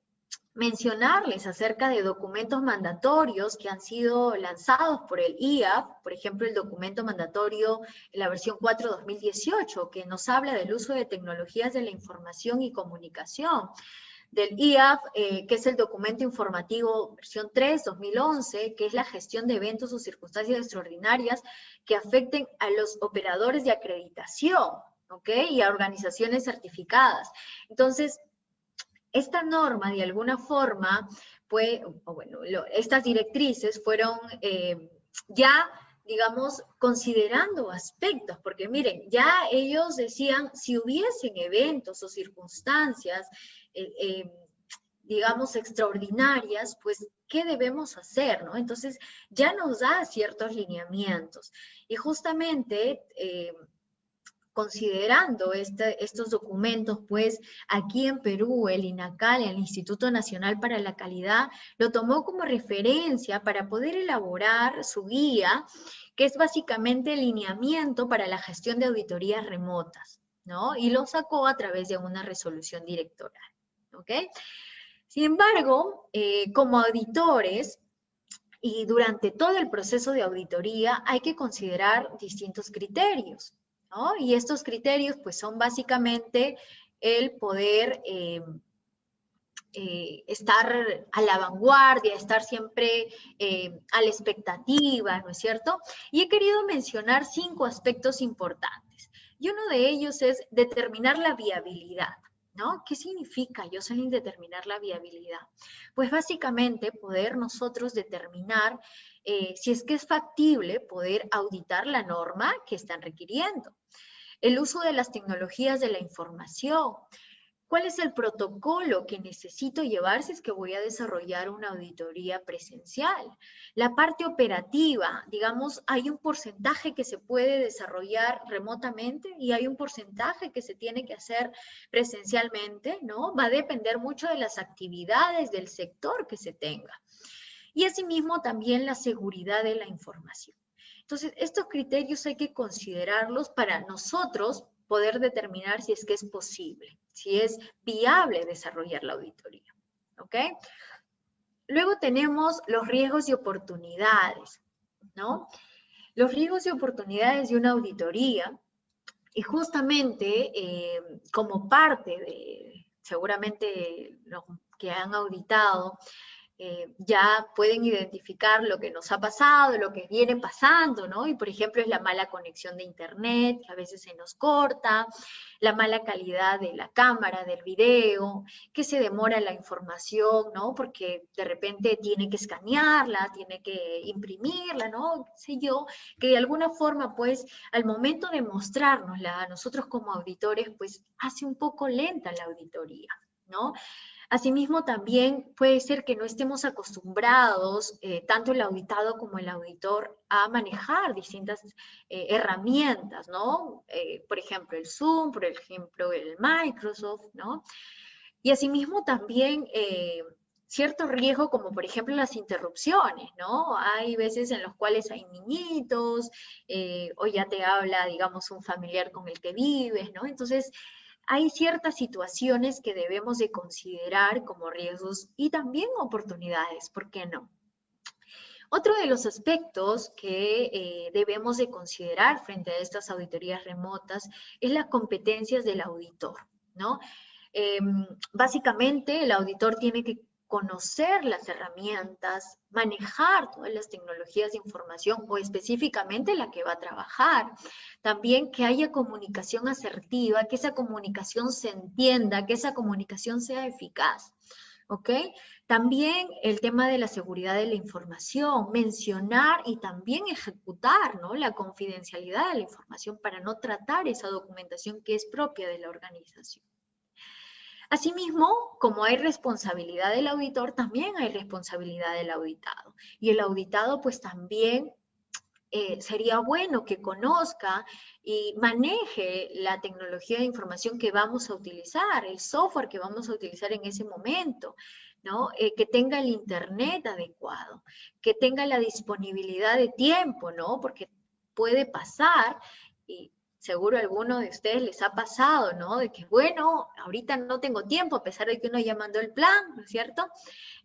mencionarles acerca de documentos mandatorios que han sido lanzados por el IAF, por ejemplo, el documento mandatorio en la versión 4/2018, que nos habla del uso de tecnologías de la información y comunicación, del IAF, que es el documento informativo versión 3/2011, que es la gestión de eventos o circunstancias extraordinarias que afecten a los operadores de acreditación, ¿ok? Y a organizaciones certificadas. Entonces, esta norma, de alguna forma, estas directrices fueron ya, digamos, considerando aspectos, porque miren, ya ellos decían, si hubiesen eventos o circunstancias, digamos, extraordinarias, pues, ¿qué debemos hacer, no? Entonces, ya nos da ciertos lineamientos. Y justamente, considerando estos documentos, pues aquí en Perú, el INACAL, el Instituto Nacional para la Calidad, lo tomó como referencia para poder elaborar su guía, que es básicamente el lineamiento para la gestión de auditorías remotas, ¿no? Y lo sacó a través de una resolución directoral, ¿ok? Sin embargo, como auditores, y durante todo el proceso de auditoría hay que considerar distintos criterios, ¿no? Y estos criterios pues son básicamente el poder estar a la vanguardia, estar siempre a la expectativa, ¿no es cierto? Y he querido mencionar 5 aspectos importantes. Y uno de ellos es determinar la viabilidad, ¿no? ¿Qué significa, Jocelyn, determinar la viabilidad? Pues básicamente poder nosotros determinar si es que es factible poder auditar la norma que están requiriendo. El uso de las tecnologías de la información. ¿Cuál es el protocolo que necesito llevar si es que voy a desarrollar una auditoría presencial? La parte operativa, digamos, hay un porcentaje que se puede desarrollar remotamente y hay un porcentaje que se tiene que hacer presencialmente, ¿no? Va a depender mucho de las actividades del sector que se tenga. Y asimismo también la seguridad de la información. Entonces, estos criterios hay que considerarlos para nosotros poder determinar si es que es posible, si es viable desarrollar la auditoría, ¿ok? Luego tenemos los riesgos y oportunidades, ¿no? Los riesgos y oportunidades de una auditoría, y justamente como parte de, seguramente los que han auditado, ya pueden identificar lo que nos ha pasado, lo que viene pasando, ¿no? Y por ejemplo es la mala conexión de internet, que a veces se nos corta, la mala calidad de la cámara, del video, que se demora la información, ¿no? Porque de repente tiene que escanearla, tiene que imprimirla, ¿no? Qué sé yo, que de alguna forma, pues, al momento de mostrárnosla a nosotros como auditores, pues, hace un poco lenta la auditoría, ¿no? Asimismo, también puede ser que no estemos acostumbrados, tanto el auditado como el auditor, a manejar distintas herramientas, ¿no? Por ejemplo, el Zoom, por ejemplo, el Microsoft, ¿no? Y asimismo también cierto riesgo, como por ejemplo las interrupciones, ¿no? Hay veces en los cuales hay niñitos, o ya te habla, digamos, un familiar con el que vives, ¿no? Entonces, hay ciertas situaciones que debemos de considerar como riesgos y también oportunidades, ¿por qué no? Otro de los aspectos que debemos de considerar frente a estas auditorías remotas es las competencias del auditor, ¿no? Básicamente, el auditor tiene que conocer las herramientas, manejar todas las tecnologías de información o específicamente la que va a trabajar. También que haya comunicación asertiva, que esa comunicación se entienda, que esa comunicación sea eficaz. ¿Ok? También el tema de la seguridad de la información, mencionar y también ejecutar, ¿no? La confidencialidad de la información para no tratar esa documentación que es propia de la organización. Asimismo, como hay responsabilidad del auditor, también hay responsabilidad del auditado. Y el auditado pues también sería bueno que conozca y maneje la tecnología de información que vamos a utilizar, el software que vamos a utilizar en ese momento, ¿no? Que tenga el internet adecuado, que tenga la disponibilidad de tiempo, ¿no? Porque puede pasar, y seguro a alguno de ustedes les ha pasado, ¿no? De que, bueno, ahorita no tengo tiempo, a pesar de que uno ya mandó el plan, ¿no es cierto?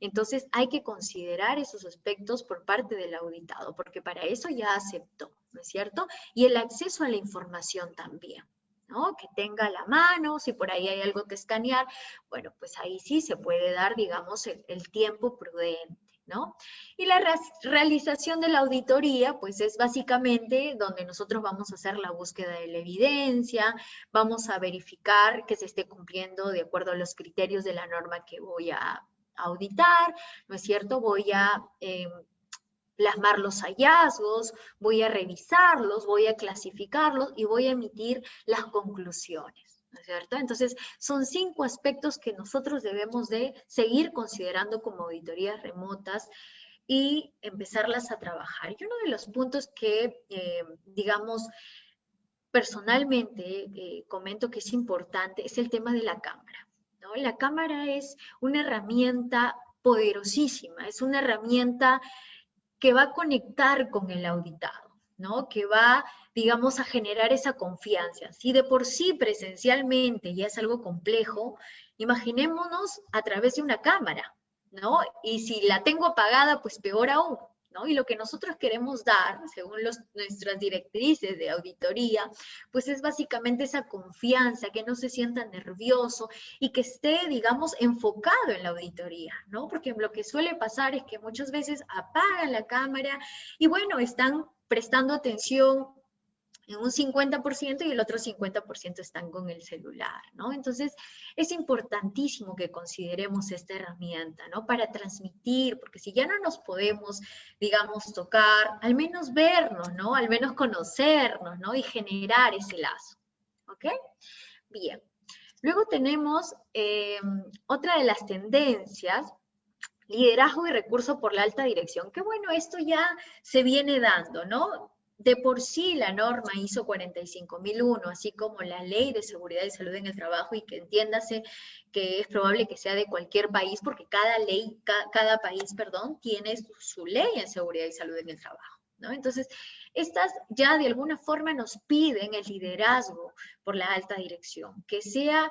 Entonces hay que considerar esos aspectos por parte del auditado, porque para eso ya aceptó, ¿no es cierto? Y el acceso a la información también, ¿no? Que tenga a la mano, si por ahí hay algo que escanear, bueno, pues ahí sí se puede dar, digamos, el tiempo prudente, ¿no? Y la realización de la auditoría, pues es básicamente donde nosotros vamos a hacer la búsqueda de la evidencia, vamos a verificar que se esté cumpliendo de acuerdo a los criterios de la norma que voy a auditar, ¿no es cierto? Voy a plasmar los hallazgos, voy a revisarlos, voy a clasificarlos y voy a emitir las conclusiones, ¿no es cierto? Entonces, son 5 aspectos que nosotros debemos de seguir considerando como auditorías remotas y empezarlas a trabajar. Y uno de los puntos que, digamos, personalmente comento que es importante es el tema de la cámara, ¿no? La cámara es una herramienta poderosísima, es una herramienta que va a conectar con el auditado, ¿no? Que va, digamos, a generar esa confianza. Si de por sí presencialmente ya es algo complejo, imaginémonos a través de una cámara, ¿no? Y si la tengo apagada, pues peor aún, ¿no? Y lo que nosotros queremos dar, según nuestras directrices de auditoría, pues es básicamente esa confianza, que no se sienta nervioso y que esté, digamos, enfocado en la auditoría, ¿no? Porque lo que suele pasar es que muchas veces apagan la cámara y bueno, están prestando atención en un 50% y el otro 50% están con el celular, ¿no? Entonces, es importantísimo que consideremos esta herramienta, ¿no? Para transmitir, porque si ya no nos podemos, digamos, tocar, al menos vernos, ¿no? Al menos conocernos, ¿no? Y generar ese lazo, ¿ok? Bien. Luego tenemos otra de las tendencias, liderazgo y recurso por la alta dirección. Que bueno, esto ya se viene dando, ¿no? De por sí la norma ISO 45001, así como la Ley de Seguridad y Salud en el Trabajo, y que entiéndase que es probable que sea de cualquier país, porque cada país, perdón, tiene su ley en seguridad y salud en el trabajo, ¿no? Entonces, estas ya de alguna forma nos piden el liderazgo por la alta dirección, que sea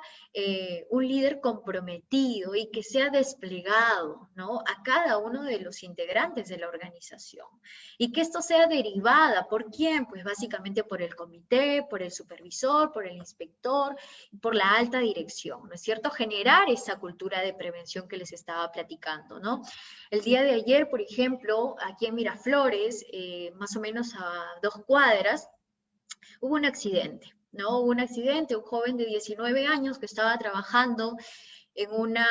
un líder comprometido y que sea desplegado, ¿no? A cada uno de los integrantes de la organización. Y que esto sea derivada, ¿por quién? Pues básicamente por el comité, por el supervisor, por el inspector, por la alta dirección, ¿no es cierto? Generar esa cultura de prevención que les estaba platicando, ¿no? El día de ayer, por ejemplo, aquí en Miraflores, más o menos a 2 cuadras, hubo un accidente, ¿no? Hubo un accidente, un joven de 19 años que estaba trabajando en una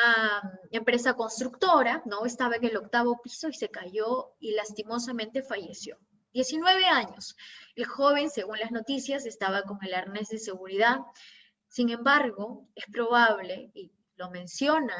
empresa constructora, ¿no? Estaba en el 8º piso y se cayó y lastimosamente falleció. 19 años. El joven, según las noticias, estaba con el arnés de seguridad. Sin embargo, es probable, y lo menciona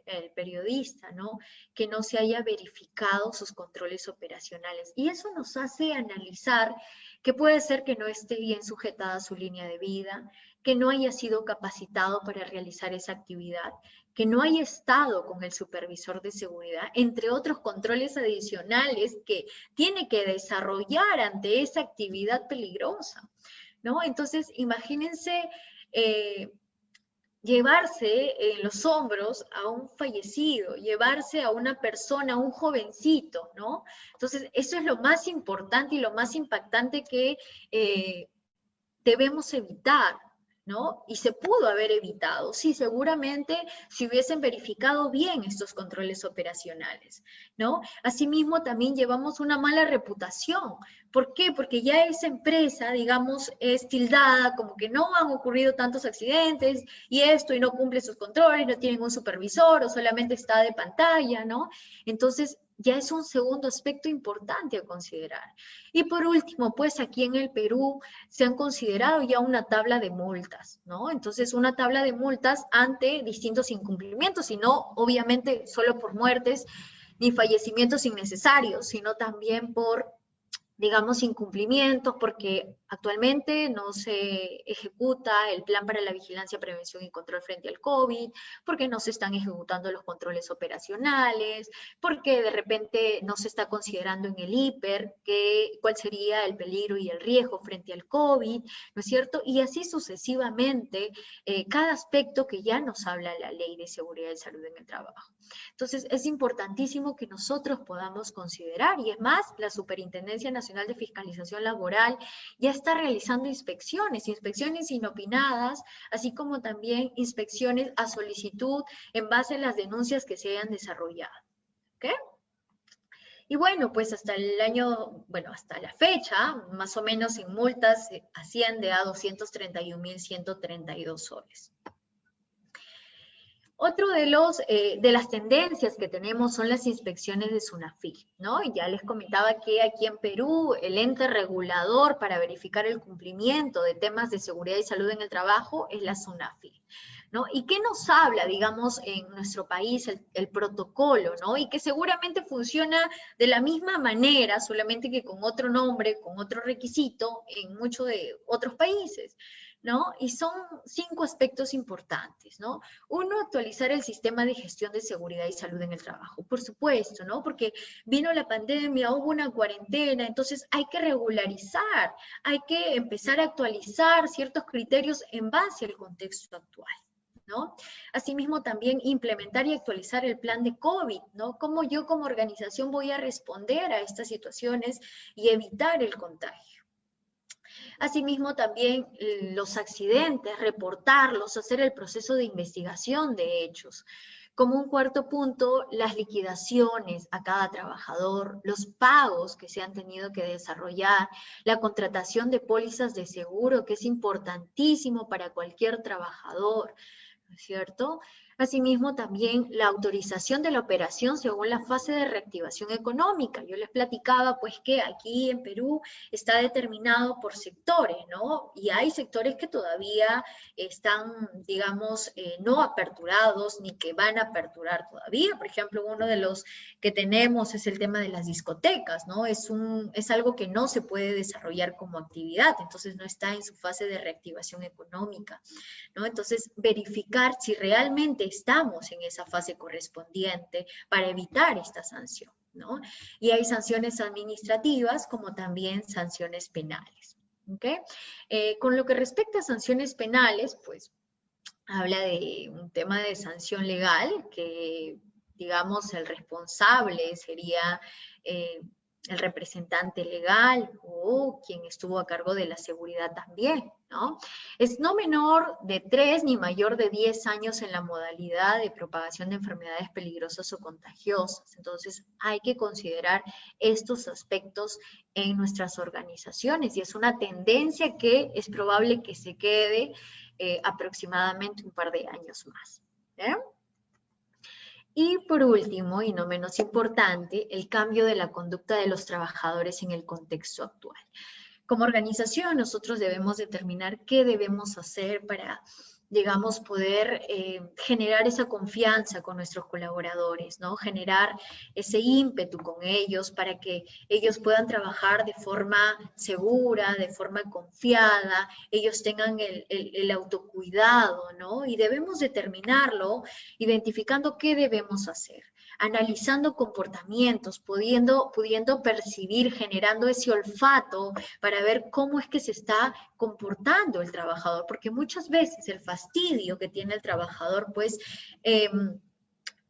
el periodista, ¿no? Que no se haya verificado sus controles operacionales. Y eso nos hace analizar que puede ser que no esté bien sujetada su línea de vida, que no haya sido capacitado para realizar esa actividad, que no haya estado con el supervisor de seguridad, entre otros controles adicionales que tiene que desarrollar ante esa actividad peligrosa, ¿no? Entonces, imagínense llevarse en los hombros a un fallecido, llevarse a una persona, a un jovencito, ¿no? Entonces, eso es lo más importante y lo más impactante que debemos evitar, ¿no? Y se pudo haber evitado, sí, seguramente si hubiesen verificado bien estos controles operacionales, ¿no? Asimismo, también llevamos una mala reputación. ¿Por qué? Porque ya esa empresa, digamos, es tildada como que no han ocurrido tantos accidentes y no cumple sus controles, no tienen un supervisor o solamente está de pantalla, ¿no? Entonces, ya es un segundo aspecto importante a considerar. Y por último, pues aquí en el Perú se han considerado ya una tabla de multas, ¿no? Entonces, una tabla de multas ante distintos incumplimientos, y no obviamente solo por muertes ni fallecimientos innecesarios, sino también por, digamos, incumplimientos, porque actualmente no se ejecuta el plan para la vigilancia, prevención y control frente al COVID, porque no se están ejecutando los controles operacionales, porque de repente no se está considerando en el IPER cuál sería el peligro y el riesgo frente al COVID, ¿no es cierto? Y así sucesivamente, cada aspecto que ya nos habla la Ley de Seguridad y Salud en el Trabajo. Entonces, es importantísimo que nosotros podamos considerar, y es más, la Superintendencia Nacional de Fiscalización Laboral ya está realizando inspecciones inopinadas, así como también inspecciones a solicitud en base a las denuncias que se hayan desarrollado. ¿Ok? Y bueno, pues hasta la fecha, más o menos en multas asciende a 231.132 soles. Otro de las tendencias que tenemos son las inspecciones de SUNAFIL, ¿no? Y ya les comentaba que aquí en Perú el ente regulador para verificar el cumplimiento de temas de seguridad y salud en el trabajo es la SUNAFIL, ¿no? ¿Y qué nos habla, digamos, en nuestro país el protocolo, ¿no? Y que seguramente funciona de la misma manera, solamente que con otro nombre, con otro requisito en muchos de otros países, ¿no? Y son 5 aspectos importantes, ¿no? Uno, actualizar el sistema de gestión de seguridad y salud en el trabajo, por supuesto, ¿no? Porque vino la pandemia, hubo una cuarentena, entonces hay que regularizar, hay que empezar a actualizar ciertos criterios en base al contexto actual, ¿no? Asimismo, también implementar y actualizar el plan de COVID, ¿no? ¿Cómo yo como organización voy a responder a estas situaciones y evitar el contagio? Asimismo, también los accidentes, reportarlos, hacer el proceso de investigación de hechos. Como un cuarto punto, las liquidaciones a cada trabajador, los pagos que se han tenido que desarrollar, la contratación de pólizas de seguro, que es importantísimo para cualquier trabajador, ¿no es cierto? Asimismo, también la autorización de la operación según la fase de reactivación económica. Yo les platicaba, pues, que aquí en Perú está determinado por sectores, ¿no? Y hay sectores que todavía están, digamos, no aperturados, ni que van a aperturar todavía. Por ejemplo, uno de los que tenemos es el tema de las discotecas, ¿no? Es algo que no se puede desarrollar como actividad, entonces no está en su fase de reactivación económica, ¿no? Entonces, verificar si realmente estamos en esa fase correspondiente para evitar esta sanción, ¿no? Y hay sanciones administrativas como también sanciones penales, ¿ok? Con lo que respecta a sanciones penales, pues habla de un tema de sanción legal que, digamos, el responsable sería el representante legal o quien estuvo a cargo de la seguridad también, ¿no? Es no menor de 3 ni mayor de 10 años en la modalidad de propagación de enfermedades peligrosas o contagiosas. Entonces, hay que considerar estos aspectos en nuestras organizaciones y es una tendencia que es probable que se quede aproximadamente un par de años más. ¿Eh? Y por último, y no menos importante, el cambio de la conducta de los trabajadores en el contexto actual. Como organización, nosotros debemos determinar qué debemos hacer para, digamos, poder generar esa confianza con nuestros colaboradores, ¿no? Generar ese ímpetu con ellos para que ellos puedan trabajar de forma segura, de forma confiada, ellos tengan el autocuidado, ¿no? Y debemos determinarlo identificando qué debemos hacer, analizando comportamientos, pudiendo percibir, generando ese olfato para ver cómo es que se está comportando el trabajador, porque muchas veces el fastidio que tiene el trabajador, pues,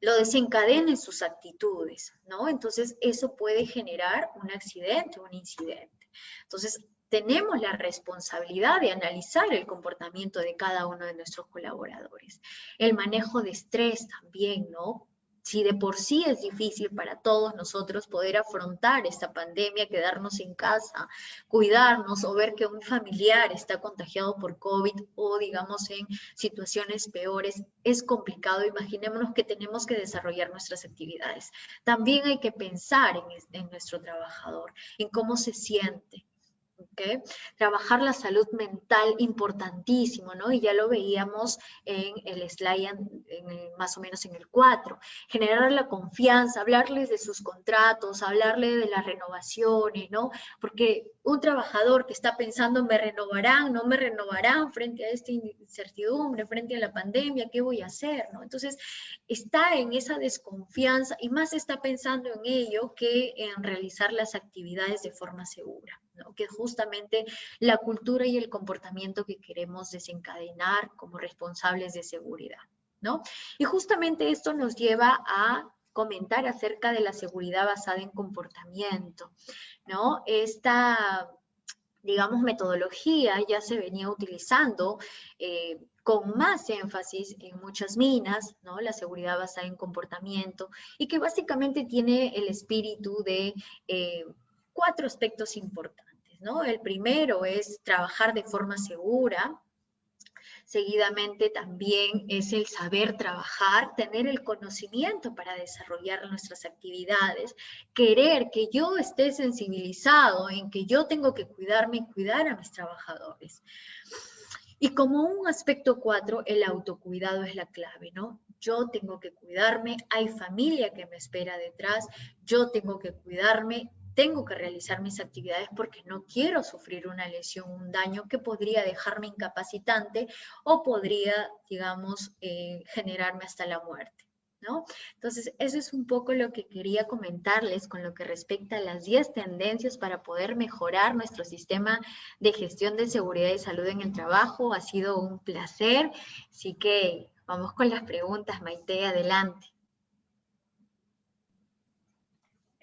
lo desencadena en sus actitudes, ¿no? Entonces, eso puede generar un accidente, un incidente. Entonces, tenemos la responsabilidad de analizar el comportamiento de cada uno de nuestros colaboradores. El manejo de estrés también, ¿no? Si de por sí es difícil para todos nosotros poder afrontar esta pandemia, quedarnos en casa, cuidarnos o ver que un familiar está contagiado por COVID o digamos en situaciones peores, es complicado. Imaginémonos que tenemos que desarrollar nuestras actividades. También hay que pensar en nuestro trabajador, en cómo se siente. ¿Okay? Trabajar la salud mental, importantísimo, ¿no? Y ya lo veíamos en el slide, más o menos en el 4. Generar la confianza, hablarles de sus contratos, hablarle de las renovaciones, ¿no? Porque un trabajador que está pensando, ¿me renovarán? ¿No me renovarán? Frente a esta incertidumbre, frente a la pandemia, ¿qué voy a hacer? ¿No? Entonces, está en esa desconfianza y más está pensando en ello que en realizar las actividades de forma segura, ¿no? Que justamente la cultura y el comportamiento que queremos desencadenar como responsables de seguridad, ¿no? Y justamente esto nos lleva a comentar acerca de la seguridad basada en comportamiento, ¿no? Esta, digamos, metodología ya se venía utilizando con más énfasis en muchas minas, ¿no? La seguridad basada en comportamiento, y que básicamente tiene el espíritu de 4 aspectos importantes, ¿no? El primero es trabajar de forma segura. Seguidamente también es el saber trabajar, tener el conocimiento para desarrollar nuestras actividades, querer que yo esté sensibilizado en que yo tengo que cuidarme y cuidar a mis trabajadores. Y como un aspecto 4, el autocuidado es la clave, ¿no? Yo tengo que cuidarme, hay familia que me espera detrás, yo tengo que cuidarme, tengo que realizar mis actividades porque no quiero sufrir una lesión, un daño que podría dejarme incapacitante o podría, digamos, generarme hasta la muerte, ¿no? Entonces, eso es un poco lo que quería comentarles con lo que respecta a las 10 tendencias para poder mejorar nuestro sistema de gestión de seguridad y salud en el trabajo. Ha sido un placer, así que vamos con las preguntas, Maite, adelante.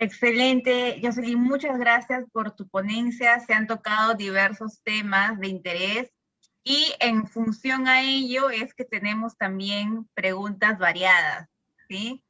Excelente, Jocelyn, muchas gracias por tu ponencia. Se han tocado diversos temas de interés y en función a ello es que tenemos también preguntas variadas, ¿sí?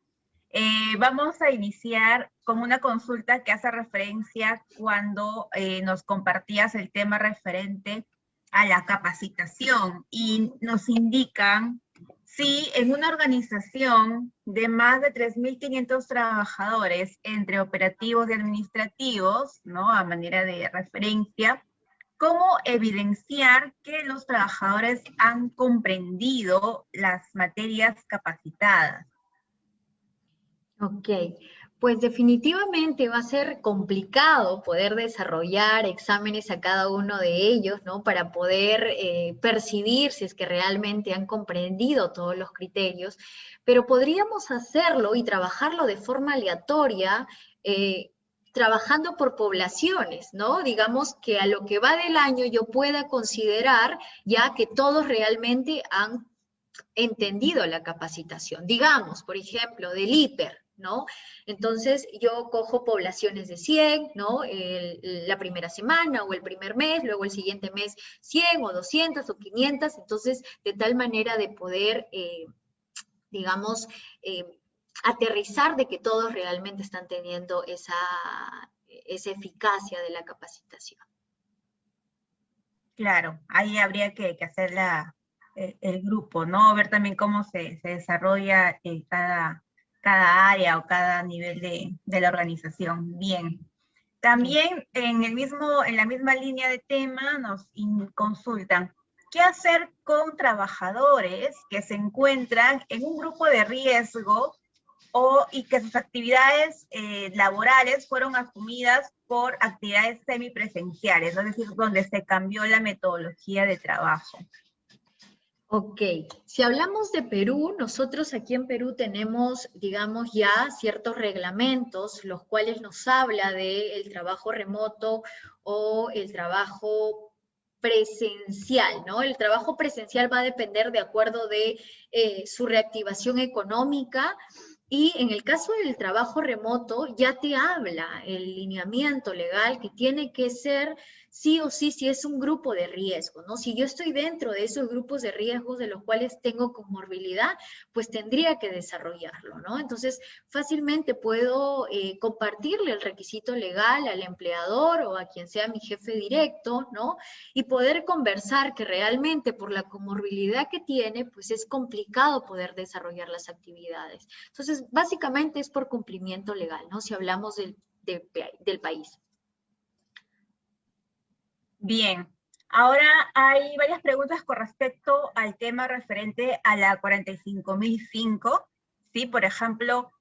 Vamos a iniciar con una consulta que hace referencia cuando nos compartías el tema referente a la capacitación y nos indican si en una organización de más de 3.500 trabajadores entre operativos y administrativos, ¿no? A manera de referencia, ¿cómo evidenciar que los trabajadores han comprendido las materias capacitadas? Ok, pues definitivamente va a ser complicado poder desarrollar exámenes a cada uno de ellos, ¿no? Para poder percibir si es que realmente han comprendido todos los criterios, pero podríamos hacerlo y trabajarlo de forma aleatoria, trabajando por poblaciones, ¿no? Digamos que a lo que va del año yo pueda considerar ya que todos realmente han entendido la capacitación. Digamos, por ejemplo, del hiper, ¿no? Entonces, yo cojo poblaciones de 100, ¿no? La primera semana o el primer mes, luego el siguiente mes 100 o 200 o 500, entonces, de tal manera de poder, digamos, aterrizar de que todos realmente están teniendo esa eficacia de la capacitación. Claro, ahí habría que hacer el grupo, ¿no? Ver también cómo se desarrolla cada área o cada nivel de la organización. Bien. También en la misma línea de tema nos consultan, ¿qué hacer con trabajadores que se encuentran en un grupo de riesgo y que sus actividades laborales fueron asumidas por actividades semipresenciales, es decir, donde se cambió la metodología de trabajo? Ok, si hablamos de Perú, nosotros aquí en Perú tenemos, digamos, ya ciertos reglamentos, los cuales nos habla del trabajo remoto o el trabajo presencial, ¿no? El trabajo presencial va a depender de acuerdo de su reactivación económica, y en el caso del trabajo remoto ya te habla el lineamiento legal que tiene que ser sí o sí, si es un grupo de riesgo, ¿no? Si yo estoy dentro de esos grupos de riesgo de los cuales tengo comorbilidad, pues tendría que desarrollarlo, ¿no? Entonces, fácilmente puedo compartirle el requisito legal al empleador o a quien sea mi jefe directo, ¿no? Y poder conversar que realmente por la comorbilidad que tiene, pues es complicado poder desarrollar las actividades. Entonces, básicamente es por cumplimiento legal, ¿no? Si hablamos del país. Bien, ahora hay varias preguntas con respecto al tema referente a la 45005, ¿sí? Por ejemplo,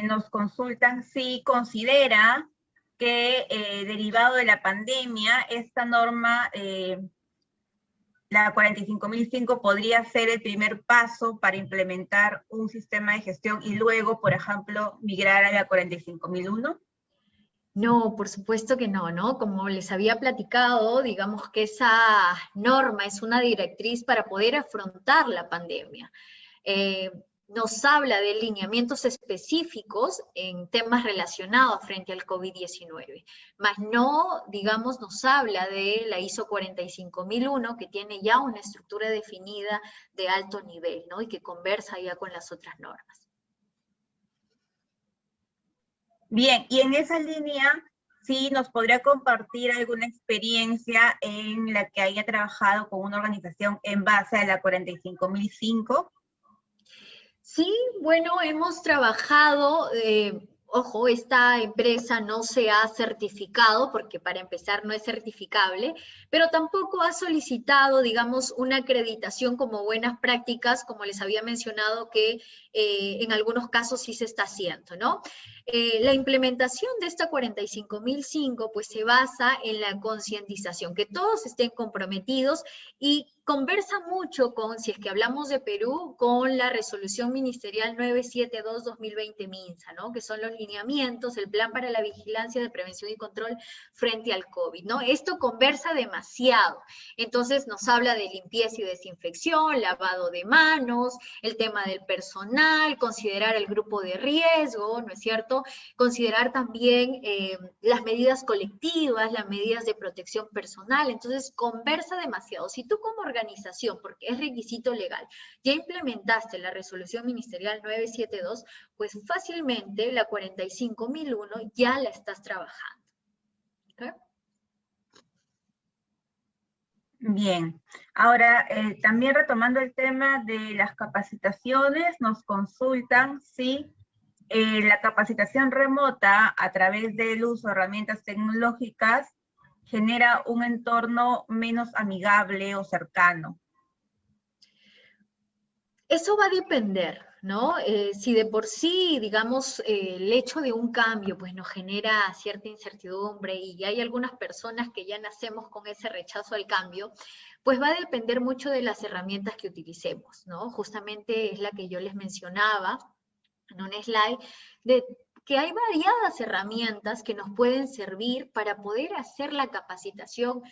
nos consultan si considera que derivado de la pandemia, esta norma, la 45005, podría ser el primer paso para implementar un sistema de gestión y luego, por ejemplo, migrar a la 45001. No, por supuesto que no, ¿no? Como les había platicado, digamos que esa norma es una directriz para poder afrontar la pandemia. Nos habla de lineamientos específicos en temas relacionados frente al COVID-19, más no, digamos, nos habla de la ISO 45001, que tiene ya una estructura definida de alto nivel, ¿no? Y que conversa ya con las otras normas. Bien, y en esa línea, sí nos podría compartir alguna experiencia en la que haya trabajado con una organización en base a la 45005. Sí, bueno, hemos trabajado, ojo, esta empresa no se ha certificado, porque para empezar no es certificable, pero tampoco ha solicitado, digamos, una acreditación como buenas prácticas, como les había mencionado que en algunos casos sí se está haciendo, ¿no? La implementación de esta 45005 pues se basa en la concientización, que todos estén comprometidos y conversa mucho con, si es que hablamos de Perú, con la resolución ministerial 972-2020 MINSA, ¿no? Que son los lineamientos, el plan para la vigilancia de prevención y control frente al COVID, ¿no? Esto conversa demasiado. Entonces nos habla de limpieza y desinfección, lavado de manos, el tema del personal, considerar el grupo de riesgo, ¿no es cierto? Considerar también las medidas colectivas, las medidas de protección personal. Entonces conversa demasiado. Si tú como organización, porque es requisito legal, ya implementaste la resolución ministerial 972, pues fácilmente la 45001 ya la estás trabajando. ¿Okay? Bien, ahora también retomando el tema de las capacitaciones, nos consultan si la capacitación remota a través del uso de herramientas tecnológicas genera un entorno menos amigable o cercano. Eso va a depender, ¿no? Si de por sí, digamos, el hecho de un cambio, pues nos genera cierta incertidumbre y hay algunas personas que ya nacemos con ese rechazo al cambio, pues va a depender mucho de las herramientas que utilicemos, ¿no? Justamente es la que yo les mencionaba en un slide, de que hay variadas herramientas que nos pueden servir para poder hacer la capacitación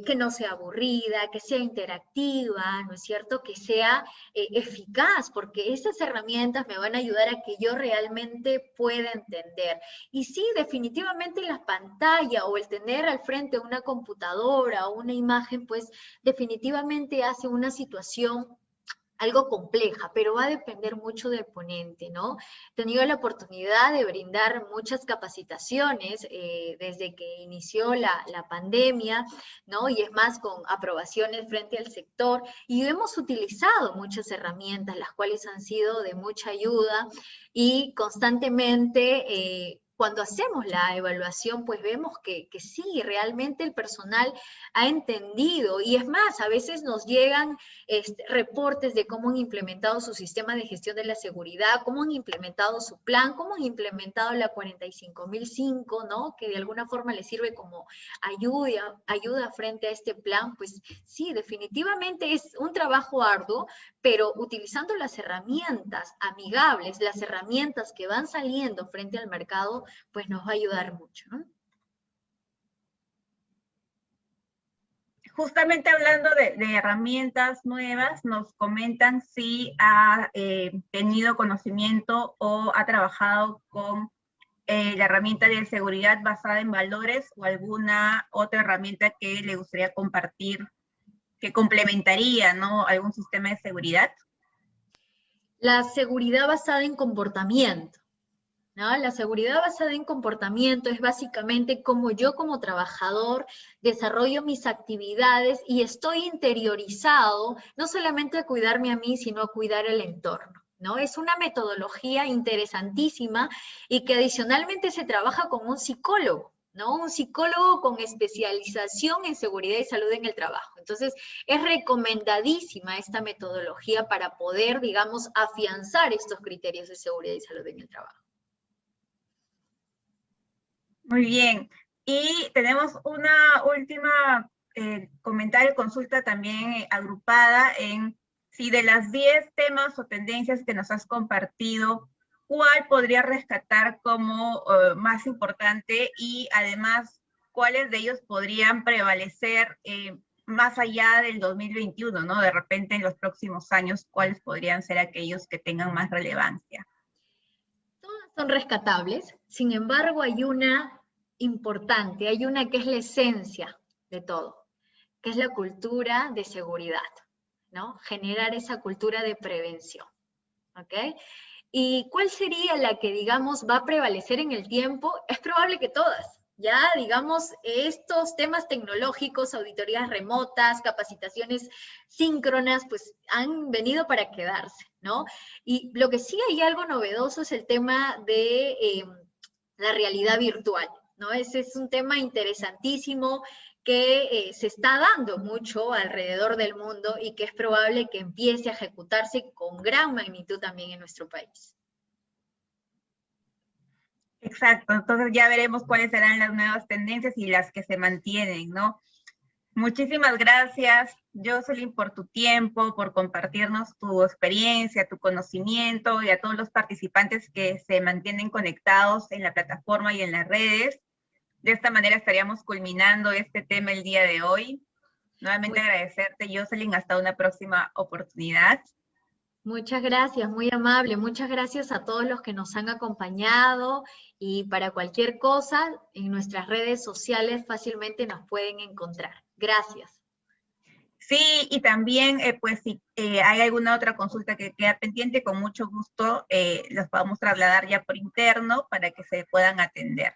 que no sea aburrida, que sea interactiva, ¿no es cierto? Que sea eficaz, porque esas herramientas me van a ayudar a que yo realmente pueda entender. Y sí, definitivamente la pantalla o el tener al frente una computadora o una imagen, pues definitivamente hace una situación algo compleja, pero va a depender mucho del ponente, ¿no? He tenido la oportunidad de brindar muchas capacitaciones desde que inició la pandemia, ¿no? Y es más, con aprobaciones frente al sector, y hemos utilizado muchas herramientas, las cuales han sido de mucha ayuda, y constantemente cuando hacemos la evaluación, pues vemos que sí, realmente el personal ha entendido, y es más, a veces nos llegan reportes de cómo han implementado su sistema de gestión de la seguridad, cómo han implementado su plan, cómo han implementado la 45005, ¿no? Que de alguna forma les sirve como ayuda frente a este plan. Pues sí, definitivamente es un trabajo arduo, pero utilizando las herramientas amigables, las herramientas que van saliendo frente al mercado, pues nos va a ayudar mucho, ¿no? Justamente hablando de herramientas nuevas, nos comentan si ha tenido conocimiento o ha trabajado con la herramienta de seguridad basada en valores o alguna otra herramienta que le gustaría compartir que complementaría, ¿no?, algún sistema de seguridad. La seguridad basada en comportamiento, ¿no? La seguridad basada en comportamiento es básicamente cómo yo como trabajador desarrollo mis actividades y estoy interiorizado no solamente a cuidarme a mí, sino a cuidar el entorno, ¿no? Es una metodología interesantísima y que adicionalmente se trabaja con un psicólogo, ¿no? Un psicólogo con especialización en seguridad y salud en el trabajo. Entonces, es recomendadísima esta metodología para poder, digamos, afianzar estos criterios de seguridad y salud en el trabajo. Muy bien. Y tenemos una última comentario, consulta también agrupada en si de las 10 temas o tendencias que nos has compartido, ¿cuál podría rescatar como más importante y además cuáles de ellos podrían prevalecer más allá del 2021, ¿no? De repente en los próximos años, ¿cuáles podrían ser aquellos que tengan más relevancia? Todas son rescatables, sin embargo hay una importante, hay una que es la esencia de todo, que es la cultura de seguridad, ¿no? Generar esa cultura de prevención, ¿ok? ¿Y cuál sería la que, digamos, va a prevalecer en el tiempo? Es probable que todas. Ya, digamos, estos temas tecnológicos, auditorías remotas, capacitaciones síncronas, pues han venido para quedarse, ¿no? Y lo que sí hay algo novedoso es el tema de la realidad virtual, ¿no? Ese es un tema interesantísimo que se está dando mucho alrededor del mundo y que es probable que empiece a ejecutarse con gran magnitud también en nuestro país. Exacto, entonces ya veremos cuáles serán las nuevas tendencias y las que se mantienen, ¿no? Muchísimas gracias, Jocelyn, por tu tiempo, por compartirnos tu experiencia, tu conocimiento y a todos los participantes que se mantienen conectados en la plataforma y en las redes. De esta manera estaríamos culminando este tema el día de hoy. Nuevamente agradecerte, Jocelyn, hasta una próxima oportunidad. Muchas gracias, muy amable. Muchas gracias a todos los que nos han acompañado y para cualquier cosa en nuestras redes sociales fácilmente nos pueden encontrar. Gracias. Sí, y también, pues, si hay alguna otra consulta que queda pendiente, con mucho gusto los podamos trasladar ya por interno para que se puedan atender.